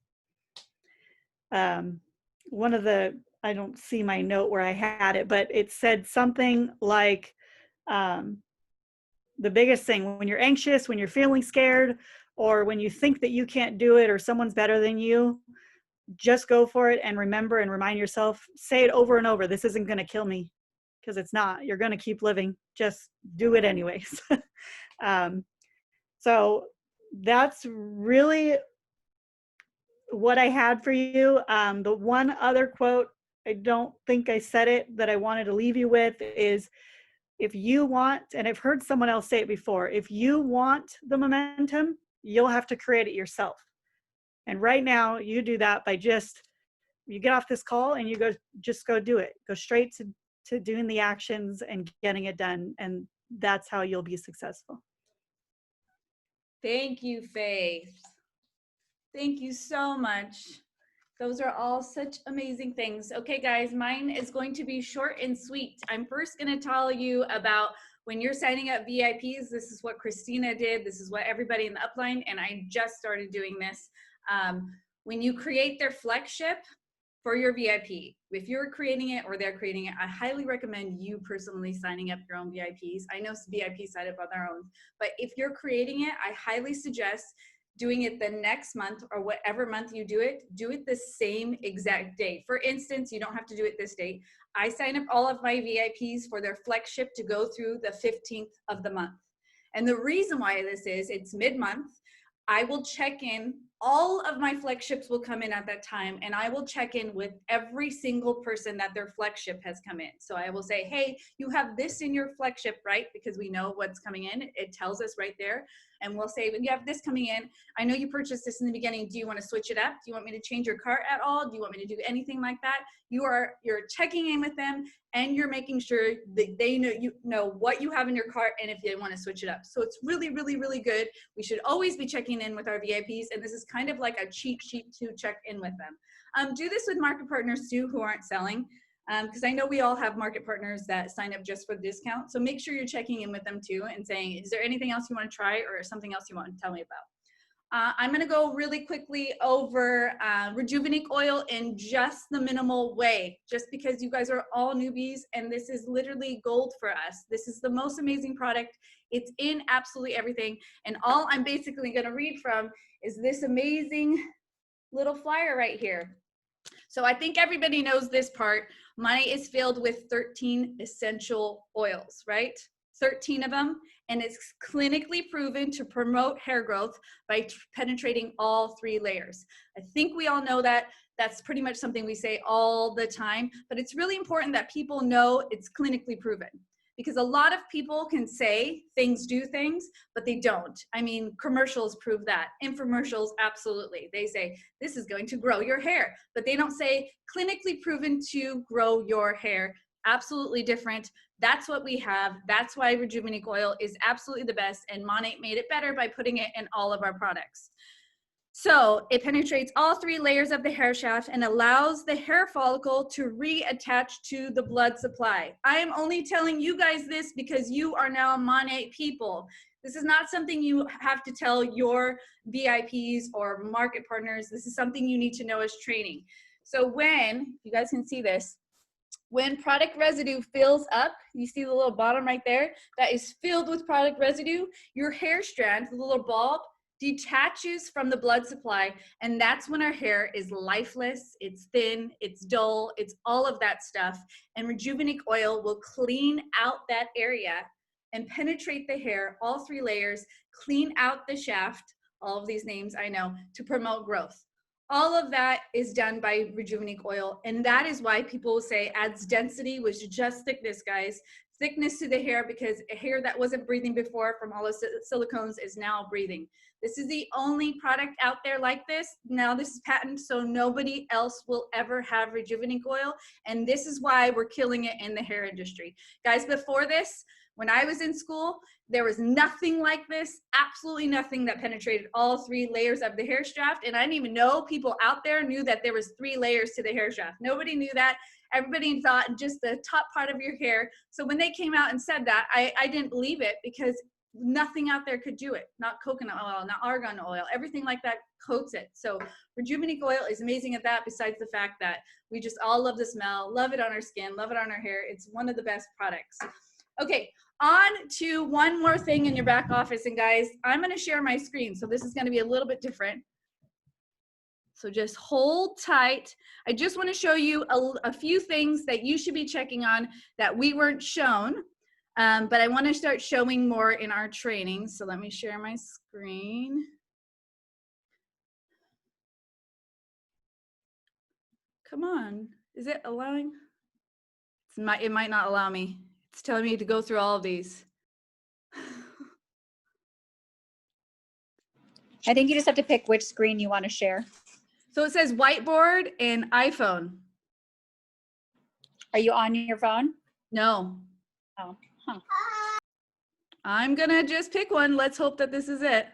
one of the, I don't see my note where I had it, but it said something like, the biggest thing when you're anxious, when you're feeling scared, or when you think that you can't do it or someone's better than you, just go for it and remember and remind yourself, say it over and over. This isn't going to kill me, because it's not. You're going to keep living. Just do it anyways. So that's really what I had for you. The one other quote, I don't think I said it, that I wanted to leave you with is, if you want, and I've heard someone else say it before, if you want the momentum, you'll have to create it yourself. And right now you do that by you get off this call and you just go do it. Go straight to doing the actions and getting it done. And that's how you'll be successful. Thank you, Faith. Thank you so much. Those are all such amazing things. Okay, guys, mine is going to be short and sweet. I'm first going to tell you about when you're signing up VIPs. This is what Christina did. This is what everybody in the upline, and I just started doing this. When you create their flagship for your VIP, if you're creating it or they're creating it, I highly recommend you personally signing up your own VIPs. I know VIPs sign up on their own, but if you're creating it, I highly suggest doing it the next month or whatever month you do it the same exact date. For instance, you don't have to do it this date. I sign up all of my VIPs for their flagship to go through the 15th of the month. And the reason why this is, it's mid-month. I will check in, all of my flagships will come in at that time, and I will check in with every single person that their flagship has come in. So I will say, hey, you have this in your flagship, right? Because we know what's coming in. It tells us right there. And we'll say, when you have this coming in, I know you purchased this in the beginning. Do you want to switch it up? Do you want me to change your cart at all? Do you want me to do anything like that? You're checking in with them, and you're making sure that they know what you have in your cart and if they want to switch it up. So it's really, really, really good. We should always be checking in with our VIPs, and this is kind of like a cheat sheet to check in with them. Do this with market partners too who aren't selling. because I know we all have market partners that sign up just for the discount. So make sure you're checking in with them too and saying, is there anything else you want to try or something else you want to tell me about? I'm going to go really quickly over Rejuvenique oil in just the minimal way, just because you guys are all newbies and this is literally gold for us. This is the most amazing product. It's in absolutely everything. And all I'm basically going to read from is this amazing little flyer right here. So I think everybody knows this part. Mine is filled with 13 essential oils, right? 13 of them, and it's clinically proven to promote hair growth by penetrating all 3 layers. I think we all know that. That's pretty much something we say all the time, but it's really important that people know it's clinically proven, because a lot of people can say things do things, but they don't. I mean, commercials prove that. Infomercials, absolutely. They say, this is going to grow your hair, but they don't say clinically proven to grow your hair. Absolutely different. That's what we have. That's why Rejuvenique oil is absolutely the best, and Monat made it better by putting it in all of our products. So it penetrates all 3 layers of the hair shaft and allows the hair follicle to reattach to the blood supply. I am only telling you guys this because you are now Monat people. This is not something you have to tell your VIPs or market partners. This is something you need to know as training. So when, you guys can see this, when product residue fills up, you see the little bottom right there, that is filled with product residue, your hair strand, the little bulb, detaches from the blood supply, and that's when our hair is lifeless, it's thin, it's dull, it's all of that stuff, and Rejuvenique oil will clean out that area and penetrate the hair, all 3 layers, clean out the shaft, all of these names I know, to promote growth. All of that is done by Rejuvenique oil, and that is why people will say adds density, which is just thickness, guys. Thickness to the hair, because a hair that wasn't breathing before from all the silicones is now breathing. This is the only product out there like this. Now this is patented, so nobody else will ever have Rejuvenique oil, and this is why we're killing it in the hair industry. Guys, before this, when I was in school, there was nothing like this, absolutely nothing that penetrated all 3 layers of the hair shaft, and I didn't even know people out there knew that there was 3 layers to the hair shaft. Nobody knew that. Everybody thought just the top part of your hair. So when they came out and said that, I didn't believe it, because nothing out there could do it. Not coconut oil, not argan oil, everything like that coats it. So Rejuvenique oil is amazing at that, besides the fact that we just all love the smell, love it on our skin, love it on our hair. It's one of the best products. Okay, on to one more thing in your back office. And guys, I'm going to share my screen, so this is going to be a little bit different. So just hold tight. I just want to show you a few things that you should be checking on that we weren't shown, but I want to start showing more in our training. So let me share my screen. Come on, is it allowing? It might not allow me. It's telling me to go through all of these. I think you just have to pick which screen you want to share. So it says whiteboard and iPhone. Are you on your phone? No. Oh, huh. I'm gonna just pick one. Let's hope that this is it.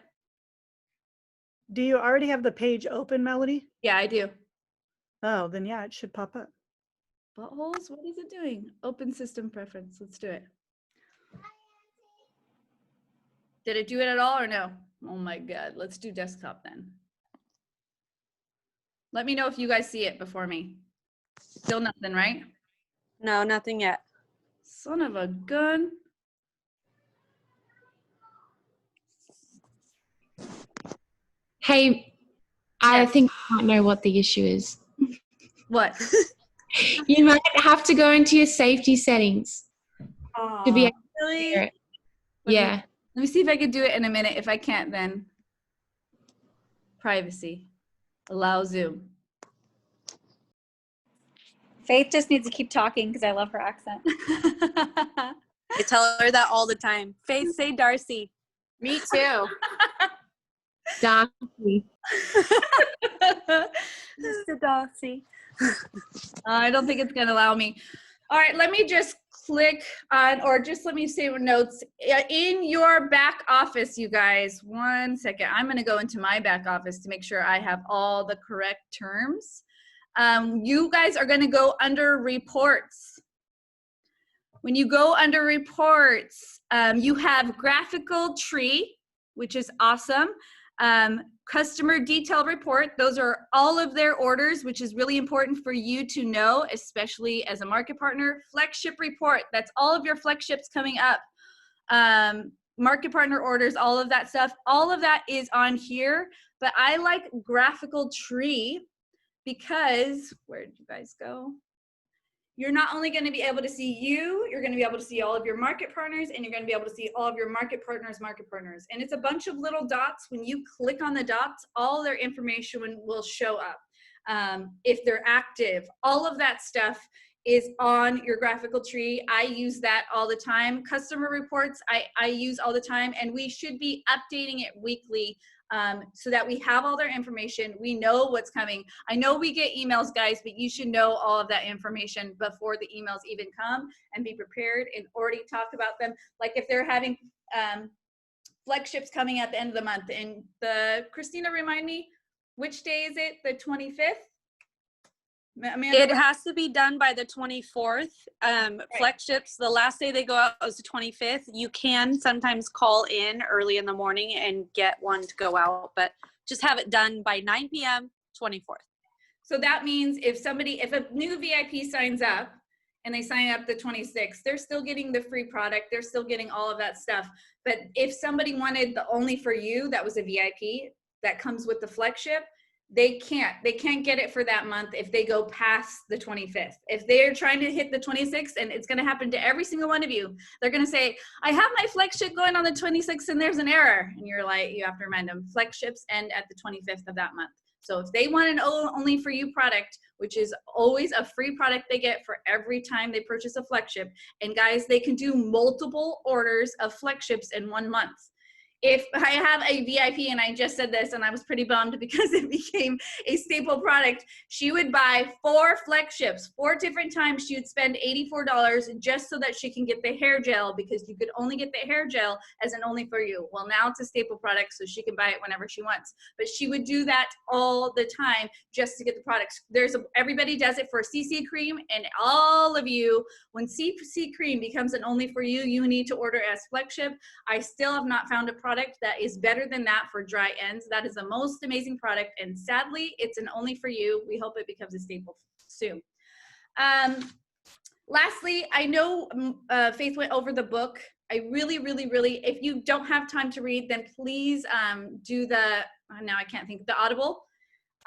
Do you already have the page open, Melody? Yeah, I do. Oh, then yeah, it should pop up. Buttholes, what is it doing? Open system preference. Let's do it. Did it do it at all or no? Oh my God, let's do desktop then. Let me know if you guys see it before me. Still nothing, right? No, nothing yet. Son of a gun. Hey, I Yes. think I might know what the issue is. What? You might have to go into your safety settings to be able to Really? hear it. Let Yeah. me see if I can do it in a minute. If I can't, then privacy. Allow Zoom. Faith just needs to keep talking because I love her accent. I tell her that all the time. Faith, say Darcy. Me too. Darcy. Mr. Darcy. I don't think it's going to allow me. All right, let me just click on, or just let me say notes. In your back office, you guys, 1 second. I'm going to go into my back office to make sure I have all the correct terms. You guys are going to go under reports. When you go under reports, you have graphical tree, which is awesome. Customer detail report, those are all of their orders, which is really important for you to know, especially as a market partner. Flagship report, that's all of your flagships coming up. Market partner orders, all of that stuff, all of that is on here. But I like graphical tree because, where did you guys go? You're not only going to be able to see you're going to be able to see all of your market partners, and you're going to be able to see all of your market partners. And it's a bunch of little dots. When you click on the dots, all their information will show up. If they're active, all of that stuff is on your graphical tree. I use that all the time. Customer reports, I use all the time, and we should be updating it weekly so that we have all their information. We know what's coming. I know we get emails, guys, but you should know all of that information before the emails even come, and be prepared and already talk about them. Like if they're having flagships coming at the end of the month, and Christina, remind me, which day is it? The 25th? Amanda? It has to be done by the 24th. Right. Flagships, the last day they go out is the 25th. You can sometimes call in early in the morning and get one to go out, but just have it done by 9 p.m. 24th. So that means if a new VIP signs up and they sign up the 26th, they're still getting the free product. They're still getting all of that stuff. But if somebody wanted the only for you, that was a VIP that comes with the flagship, they can't get it for that month if they go past the 25th. If they're trying to hit the 26th, and it's going to happen to every single one of you, they're going to say, I have my flagship going on the 26th and there's an error. And you're like, you have to remind them, flagships end at the 25th of that month. So if they want an only for you product, which is always a free product they get for every time they purchase a flagship, and guys, they can do multiple orders of flagships in 1 month. If I have a VIP, and I just said this, and I was pretty bummed because it became a staple product, she would buy 4 flagships, 4 different times. She would spend $84 just so that she can get the hair gel, because you could only get the hair gel as an only for you. Well, now it's a staple product, so she can buy it whenever she wants. But she would do that all the time just to get the products. Everybody does it for CC cream, and all of you, when CC cream becomes an only for you, you need to order as flagship. I still have not found a product that is better than that for dry ends. That is the most amazing product, and sadly, it's an only for you. We hope it becomes a staple soon. Lastly, I know Faith went over the book. I really, if you don't have time to read, then please do now I can't think, the Audible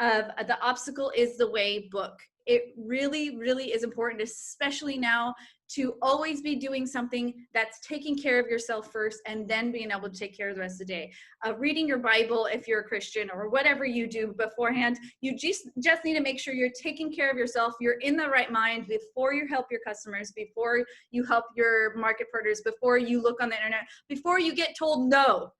of The Obstacle is the Way book. It really is important, especially now, to always be doing something that's taking care of yourself first, and then being able to take care of the rest of the day. Reading your Bible, if you're a Christian, or whatever you do beforehand, you just need to make sure you're taking care of yourself. You're in the right mind before you help your customers, before you help your market partners, before you look on the internet, before you get told no.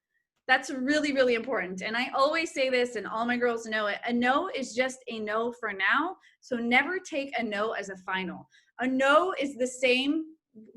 That's really important. And I always say this, and all my girls know it. A no is just a no for now. So never take a no as a final. A no is the same.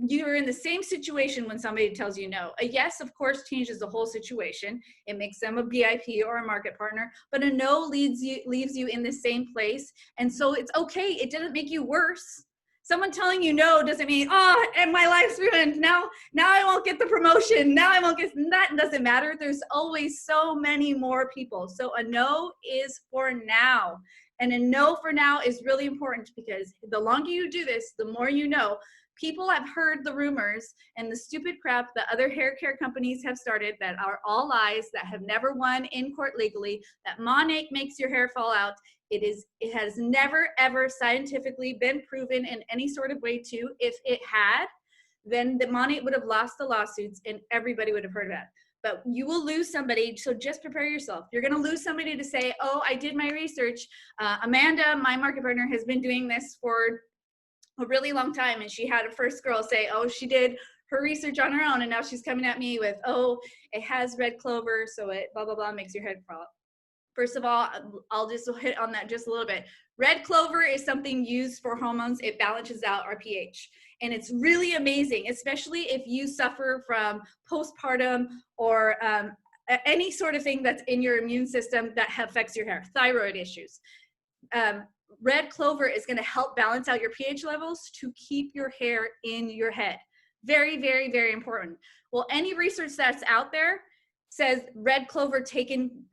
You're in the same situation when somebody tells you no. A yes, of course, changes the whole situation. It makes them a VIP or a market partner. But a no leaves you in the same place. And so it's okay. It doesn't make you worse. Someone telling you no doesn't mean, oh, and my life's ruined. Now I won't get the promotion. Now I won't get, that doesn't matter. There's always so many more people. So a no is for now. And a no for now is really important, because the longer you do this, the more you know. People have heard the rumors and the stupid crap that other hair care companies have started that are all lies, that have never won in court legally, that Monarch makes your hair fall out. It has never, ever scientifically been proven in any sort of way to. If it had, then the Monarch would have lost the lawsuits and everybody would have heard of it. But you will lose somebody, so just prepare yourself. You're going to lose somebody to say, oh, I did my research. Amanda, my market partner, has been doing this for a really long time, and she had a first girl say, oh, she did her research on her own, and now she's coming at me with, oh, it has red clover, so it blah, blah, blah, makes your head fall. First of all, I'll just hit on that just a little bit. Red clover is something used for hormones. It balances out our pH. And it's really amazing, especially if you suffer from postpartum or any sort of thing that's in your immune system that affects your hair, thyroid issues. red clover is going to help balance out your pH levels to keep your hair in your head. Very, very, very important. Well, any research that's out there says red clover taken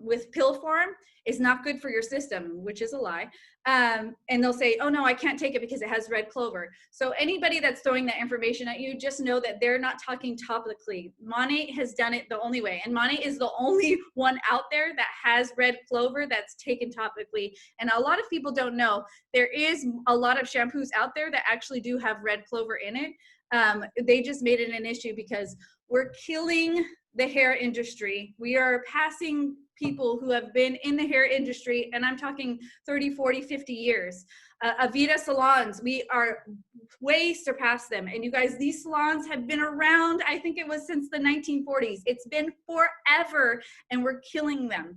with pill form is not good for your system, which is a lie. And they'll say, oh no, I can't take it because it has red clover. So anybody that's throwing that information at you, just know that they're not talking topically. Monat has done it the only way. And Monat is the only one out there that has red clover that's taken topically. And a lot of people don't know, there is a lot of shampoos out there that actually do have red clover in it. They just made it an issue because we're killing the hair industry. We are passing people who have been in the hair industry, and I'm talking 30, 40, 50 years. Avita salons, we are way surpassed them. And you guys, these salons have been around, I think it was since the 1940s. It's been forever, and we're killing them.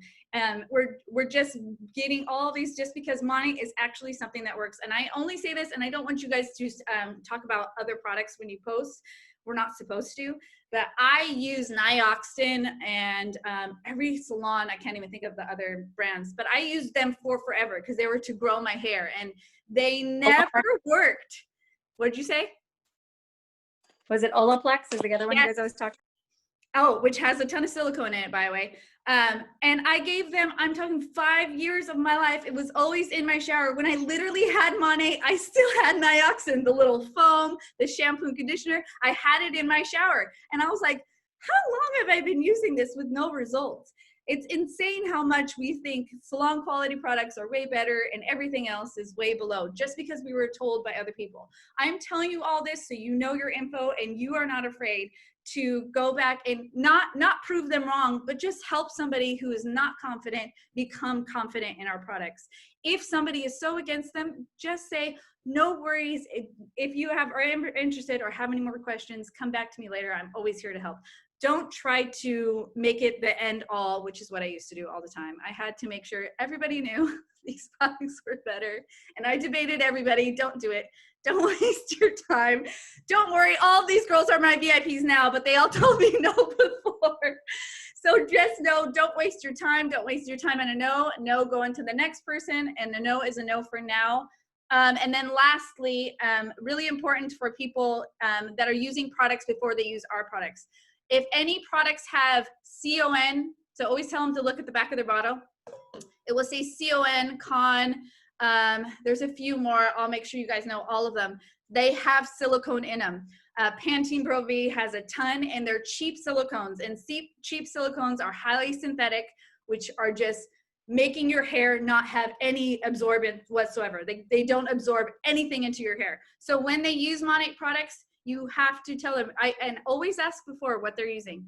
We're just getting all these just because Monat is actually something that works. And I only say this, and I don't want you guys to talk about other products when you post. We're not supposed to, but I use Nioxin and every salon, I can't even think of the other brands, but I used them for forever because they were to grow my hair and they never worked. What did you say? Was it Olaplex? Is the other one Yes. you guys always talk? Oh, which has a ton of silicone in it, by the way. And I gave them, I'm talking 5 years of my life. It was always in my shower. When I literally had Monat, I still had Nioxin, the little foam, the shampoo and conditioner. I had it in my shower. And I was like, how long have I been using this with no results? It's insane how much we think salon quality products are way better and everything else is way below just because we were told by other people. I'm telling you all this so you know your info and you are not afraid to go back and not prove them wrong, but just help somebody who is not confident become confident in our products. If somebody is so against them, just say, no worries. If you are interested or have any more questions, come back to me later. I'm always here to help. Don't try to make it the end all, which is what I used to do all the time. I had to make sure everybody knew these products were better. And I debated everybody, don't do it. Don't waste your time. Don't worry, all of these girls are my VIPs now, but they all told me no before. So just know, don't waste your time. Don't waste your time on a no. No, go on to the next person, and the no is a no for now. And then lastly, really important for people that are using products before they use our products. If any products have CON, so always tell them to look at the back of their bottle. It will say CON, con. There's a few more. I'll make sure you guys know all of them. They have silicone in them. Pantene Pro V has a ton, and they're cheap silicones. And cheap silicones are highly synthetic, which are just making your hair not have any absorbent whatsoever. They don't absorb anything into your hair. So when they use Monat products, you have to tell them, and always ask before what they're using.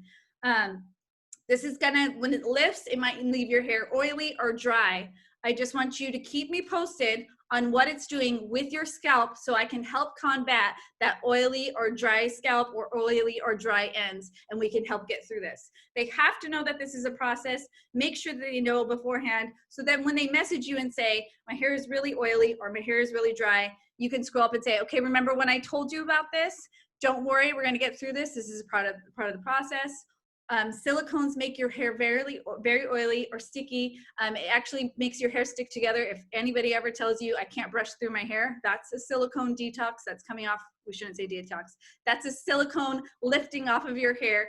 This is gonna, when it lifts, it might leave your hair oily or dry. I just want you to keep me posted on what it's doing with your scalp so I can help combat that oily or dry scalp or oily or dry ends, and we can help get through this. They have to know that this is a process. Make sure that they know beforehand so that when they message you and say, my hair is really oily or my hair is really dry, you can scroll up and say, okay, remember when I told you about this? Don't worry, we're gonna get through this. This is part of the process. Silicones make your hair very oily or sticky. It actually makes your hair stick together. If anybody ever tells you I can't brush through my hair, that's a silicone detox that's coming off. We shouldn't say detox. That's a silicone lifting off of your hair.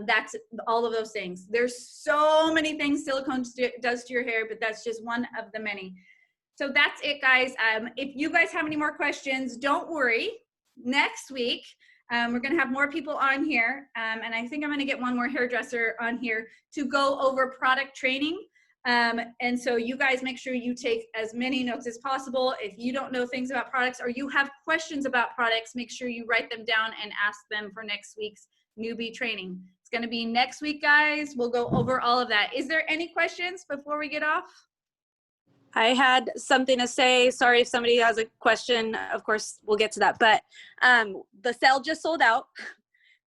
That's all of those things. There's so many things silicone does to your hair, but that's just one of the many. So that's it, guys. If you guys have any more questions, don't worry. Next week, we're going to have more people on here, and I think I'm going to get one more hairdresser on here to go over product training. And so you guys make sure you take as many notes as possible. If you don't know things about products or you have questions about products, make sure you write them down and ask them for next week's newbie training. It's going to be next week, guys. We'll go over all of that. Is there any questions before we get off? I had something to say. Sorry if somebody has a question. Of course, we'll get to that. But the sale just sold out.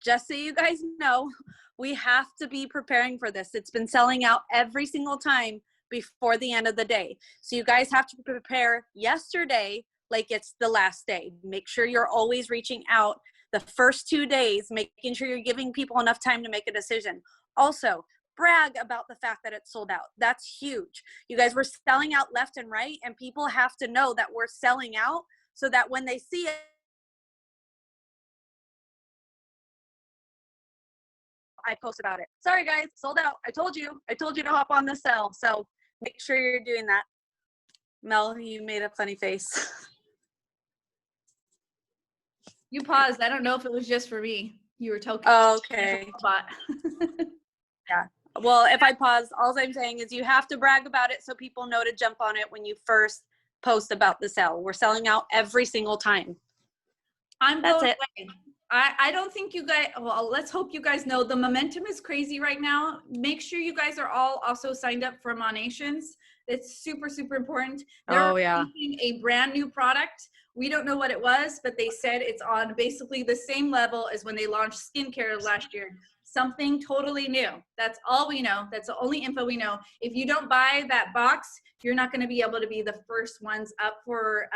Just so you guys know, we have to be preparing for this. It's been selling out every single time before the end of the day. So you guys have to prepare yesterday like it's the last day. Make sure you're always reaching out the first 2 days, making sure you're giving people enough time to make a decision. Also, brag about the fact that it's sold out. That's huge. You guys were selling out left and right, and people have to know that we're selling out so that when they see it, I post about it. Sorry guys, sold out. I told you to hop on the sale. So make sure you're doing that. Mel, you made a funny face. You paused. I don't know if it was just for me. You were talking. Okay. Yeah. Well, if I pause, all I'm saying is you have to brag about it so people know to jump on it when you first post about the sale. We're selling out every single time. That's it. I don't think you guys, well, let's hope you guys know the momentum is crazy right now. Make sure you guys are all also signed up for Monations. It's super, super important. They're releasing a brand new product. We don't know what it was, but they said it's on basically the same level as when they launched skincare last year. Something totally new. That's all we know. That's the only info we know. If you don't buy that box, you're not going to be able to be the first ones up for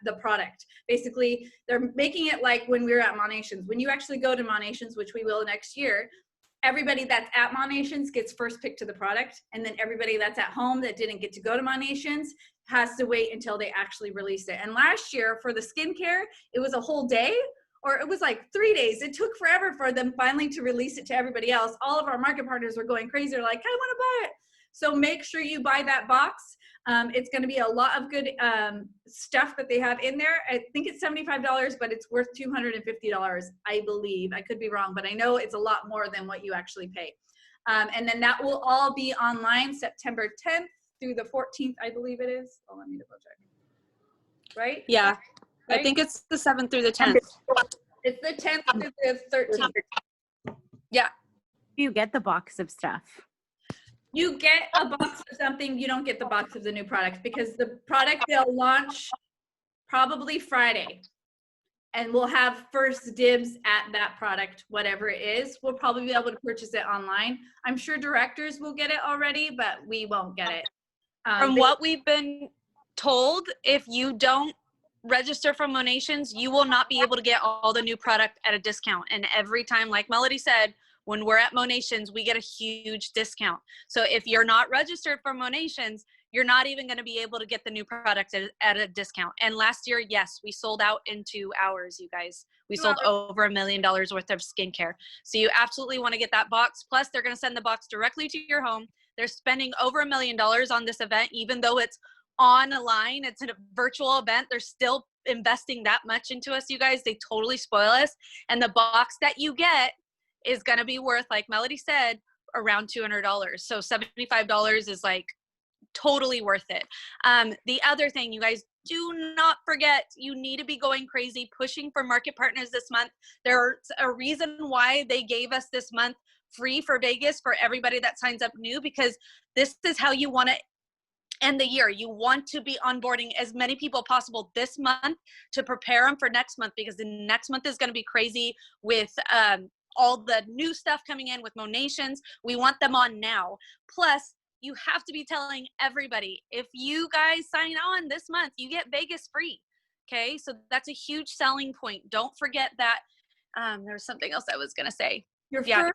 the product. Basically, they're making it like when we were at Monations. When you actually go to Monations, which we will next year, everybody that's at Monations gets first pick to the product, and then everybody that's at home that didn't get to go to Monations has to wait until they actually release it. And last year for the skincare, it was a whole day, or it was like 3 days. It took forever for them finally to release it to everybody else. All of our market partners were going crazy. They're like, I want to buy it. So make sure you buy that box. It's going to be a lot of good stuff that they have in there. I think it's $75, but it's worth $250, I believe. I could be wrong, but I know it's a lot more than what you actually pay. And then that will all be online September 10th through the 14th, I believe it is. Oh, let me double check. Right? Yeah. Right? I think it's the 7th through the 10th. It's the 10th through the 13th. Yeah. You get the box of stuff. You get a box of something, you don't get the box of the new product, because the product they'll launch probably Friday. And we'll have first dibs at that product, whatever it is. We'll probably be able to purchase it online. I'm sure directors will get it already, but we won't get it. From what we've been told, if you don't register for Monations, you will not be able to get all the new product at a discount. And every time, like Melody said, when we're at Monations, we get a huge discount. So if you're not registered for Monations, you're not even going to be able to get the new product at a discount. And last year, yes, we sold out in 2 hours, you guys. We sold over $1 million worth of skincare. So you absolutely want to get that box. Plus, they're going to send the box directly to your home. They're spending over $1 million on this event, even though it's online, it's a virtual event. They're still investing that much into us, you guys. They totally spoil us. And the box that you get is going to be worth, like Melody said, around $200. So $75 is like totally worth it. The other thing, you guys, do not forget, you need to be going crazy pushing for market partners this month. There's a reason why they gave us this month free for Vegas for everybody that signs up new, because this is how you want to end the year. You want to be onboarding as many people possible this month to prepare them for next month, because the next month is going to be crazy with all the new stuff coming in with Monations. We want them on now. Plus, you have to be telling everybody, if you guys sign on this month, you get Vegas free. Okay, so that's a huge selling point. Don't forget that. There's something else I was going to say.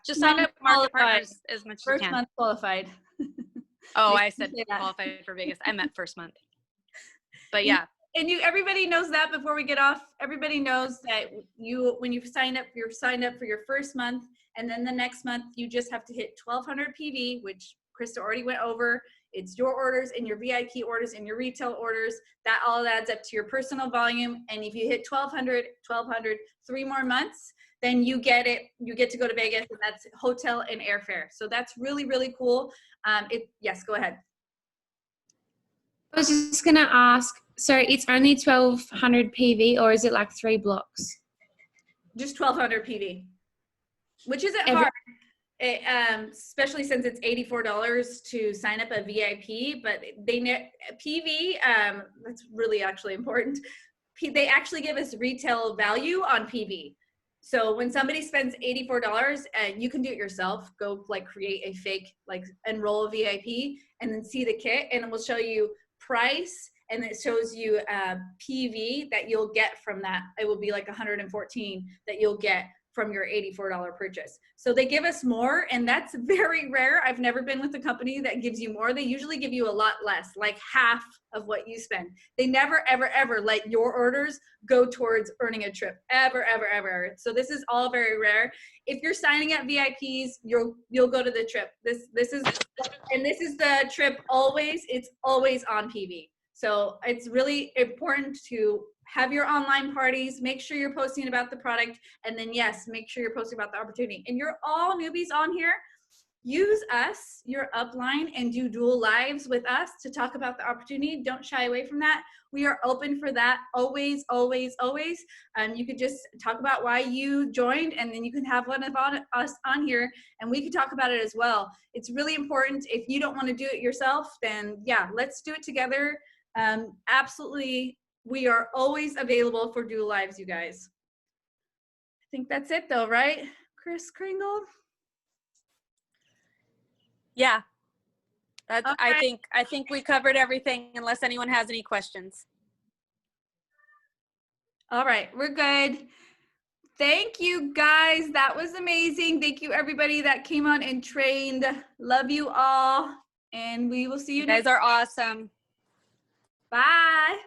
Just sign up market partners as much as you can. First month qualified. Oh, I said qualified for Vegas. I meant first month. But yeah. And everybody knows that before we get off. Everybody knows that when you sign up, you're signed up for your first month, and then the next month you just have to hit 1,200 PV, which Krista already went over. It's your orders and your VIP orders and your retail orders. That all adds up to your personal volume. And if you hit 1,200, 3 more months, then you get it. You get to go to Vegas, and that's hotel and airfare. So that's really, really cool. Yes, go ahead. I was just going to ask, so it's only 1,200 PV, or is it like 3 blocks? Just 1,200 PV, which isn't hard. Especially since it's $84 to sign up a VIP, but PV, that's really actually important. They actually give us retail value on PV. So when somebody spends $84, and you can do it yourself, go like create a fake, like enroll a VIP, and then see the kit, and it will show you price, and it shows you PV that you'll get from that. It will be like 114 that you'll get from your $84 purchase. So they give us more, and that's very rare. I've never been with a company that gives you more. They usually give you a lot less, like half of what you spend. They never, ever, ever let your orders go towards earning a trip, ever, ever, ever. So this is all very rare. If you're signing up VIPs, you'll go to the trip. This is the trip always. It's always on PV. So it's really important to have your online parties, make sure you're posting about the product, and then yes, make sure you're posting about the opportunity. And you're all newbies on here. Use us, your upline, and do dual lives with us to talk about the opportunity. Don't shy away from that. We are open for that always, always, always. You could just talk about why you joined, and then you can have one of us on here, and we can talk about it as well. It's really important. If you don't want to do it yourself, then yeah, let's do it together. Absolutely. We are always available for dual lives, you guys. I think that's it though, right? Chris Kringle? Yeah. That's, Okay. I think we covered everything unless anyone has any questions. All right, we're good. Thank you guys. That was amazing. Thank you everybody that came on and trained. Love you all. And we will see you You guys next are awesome. Bye.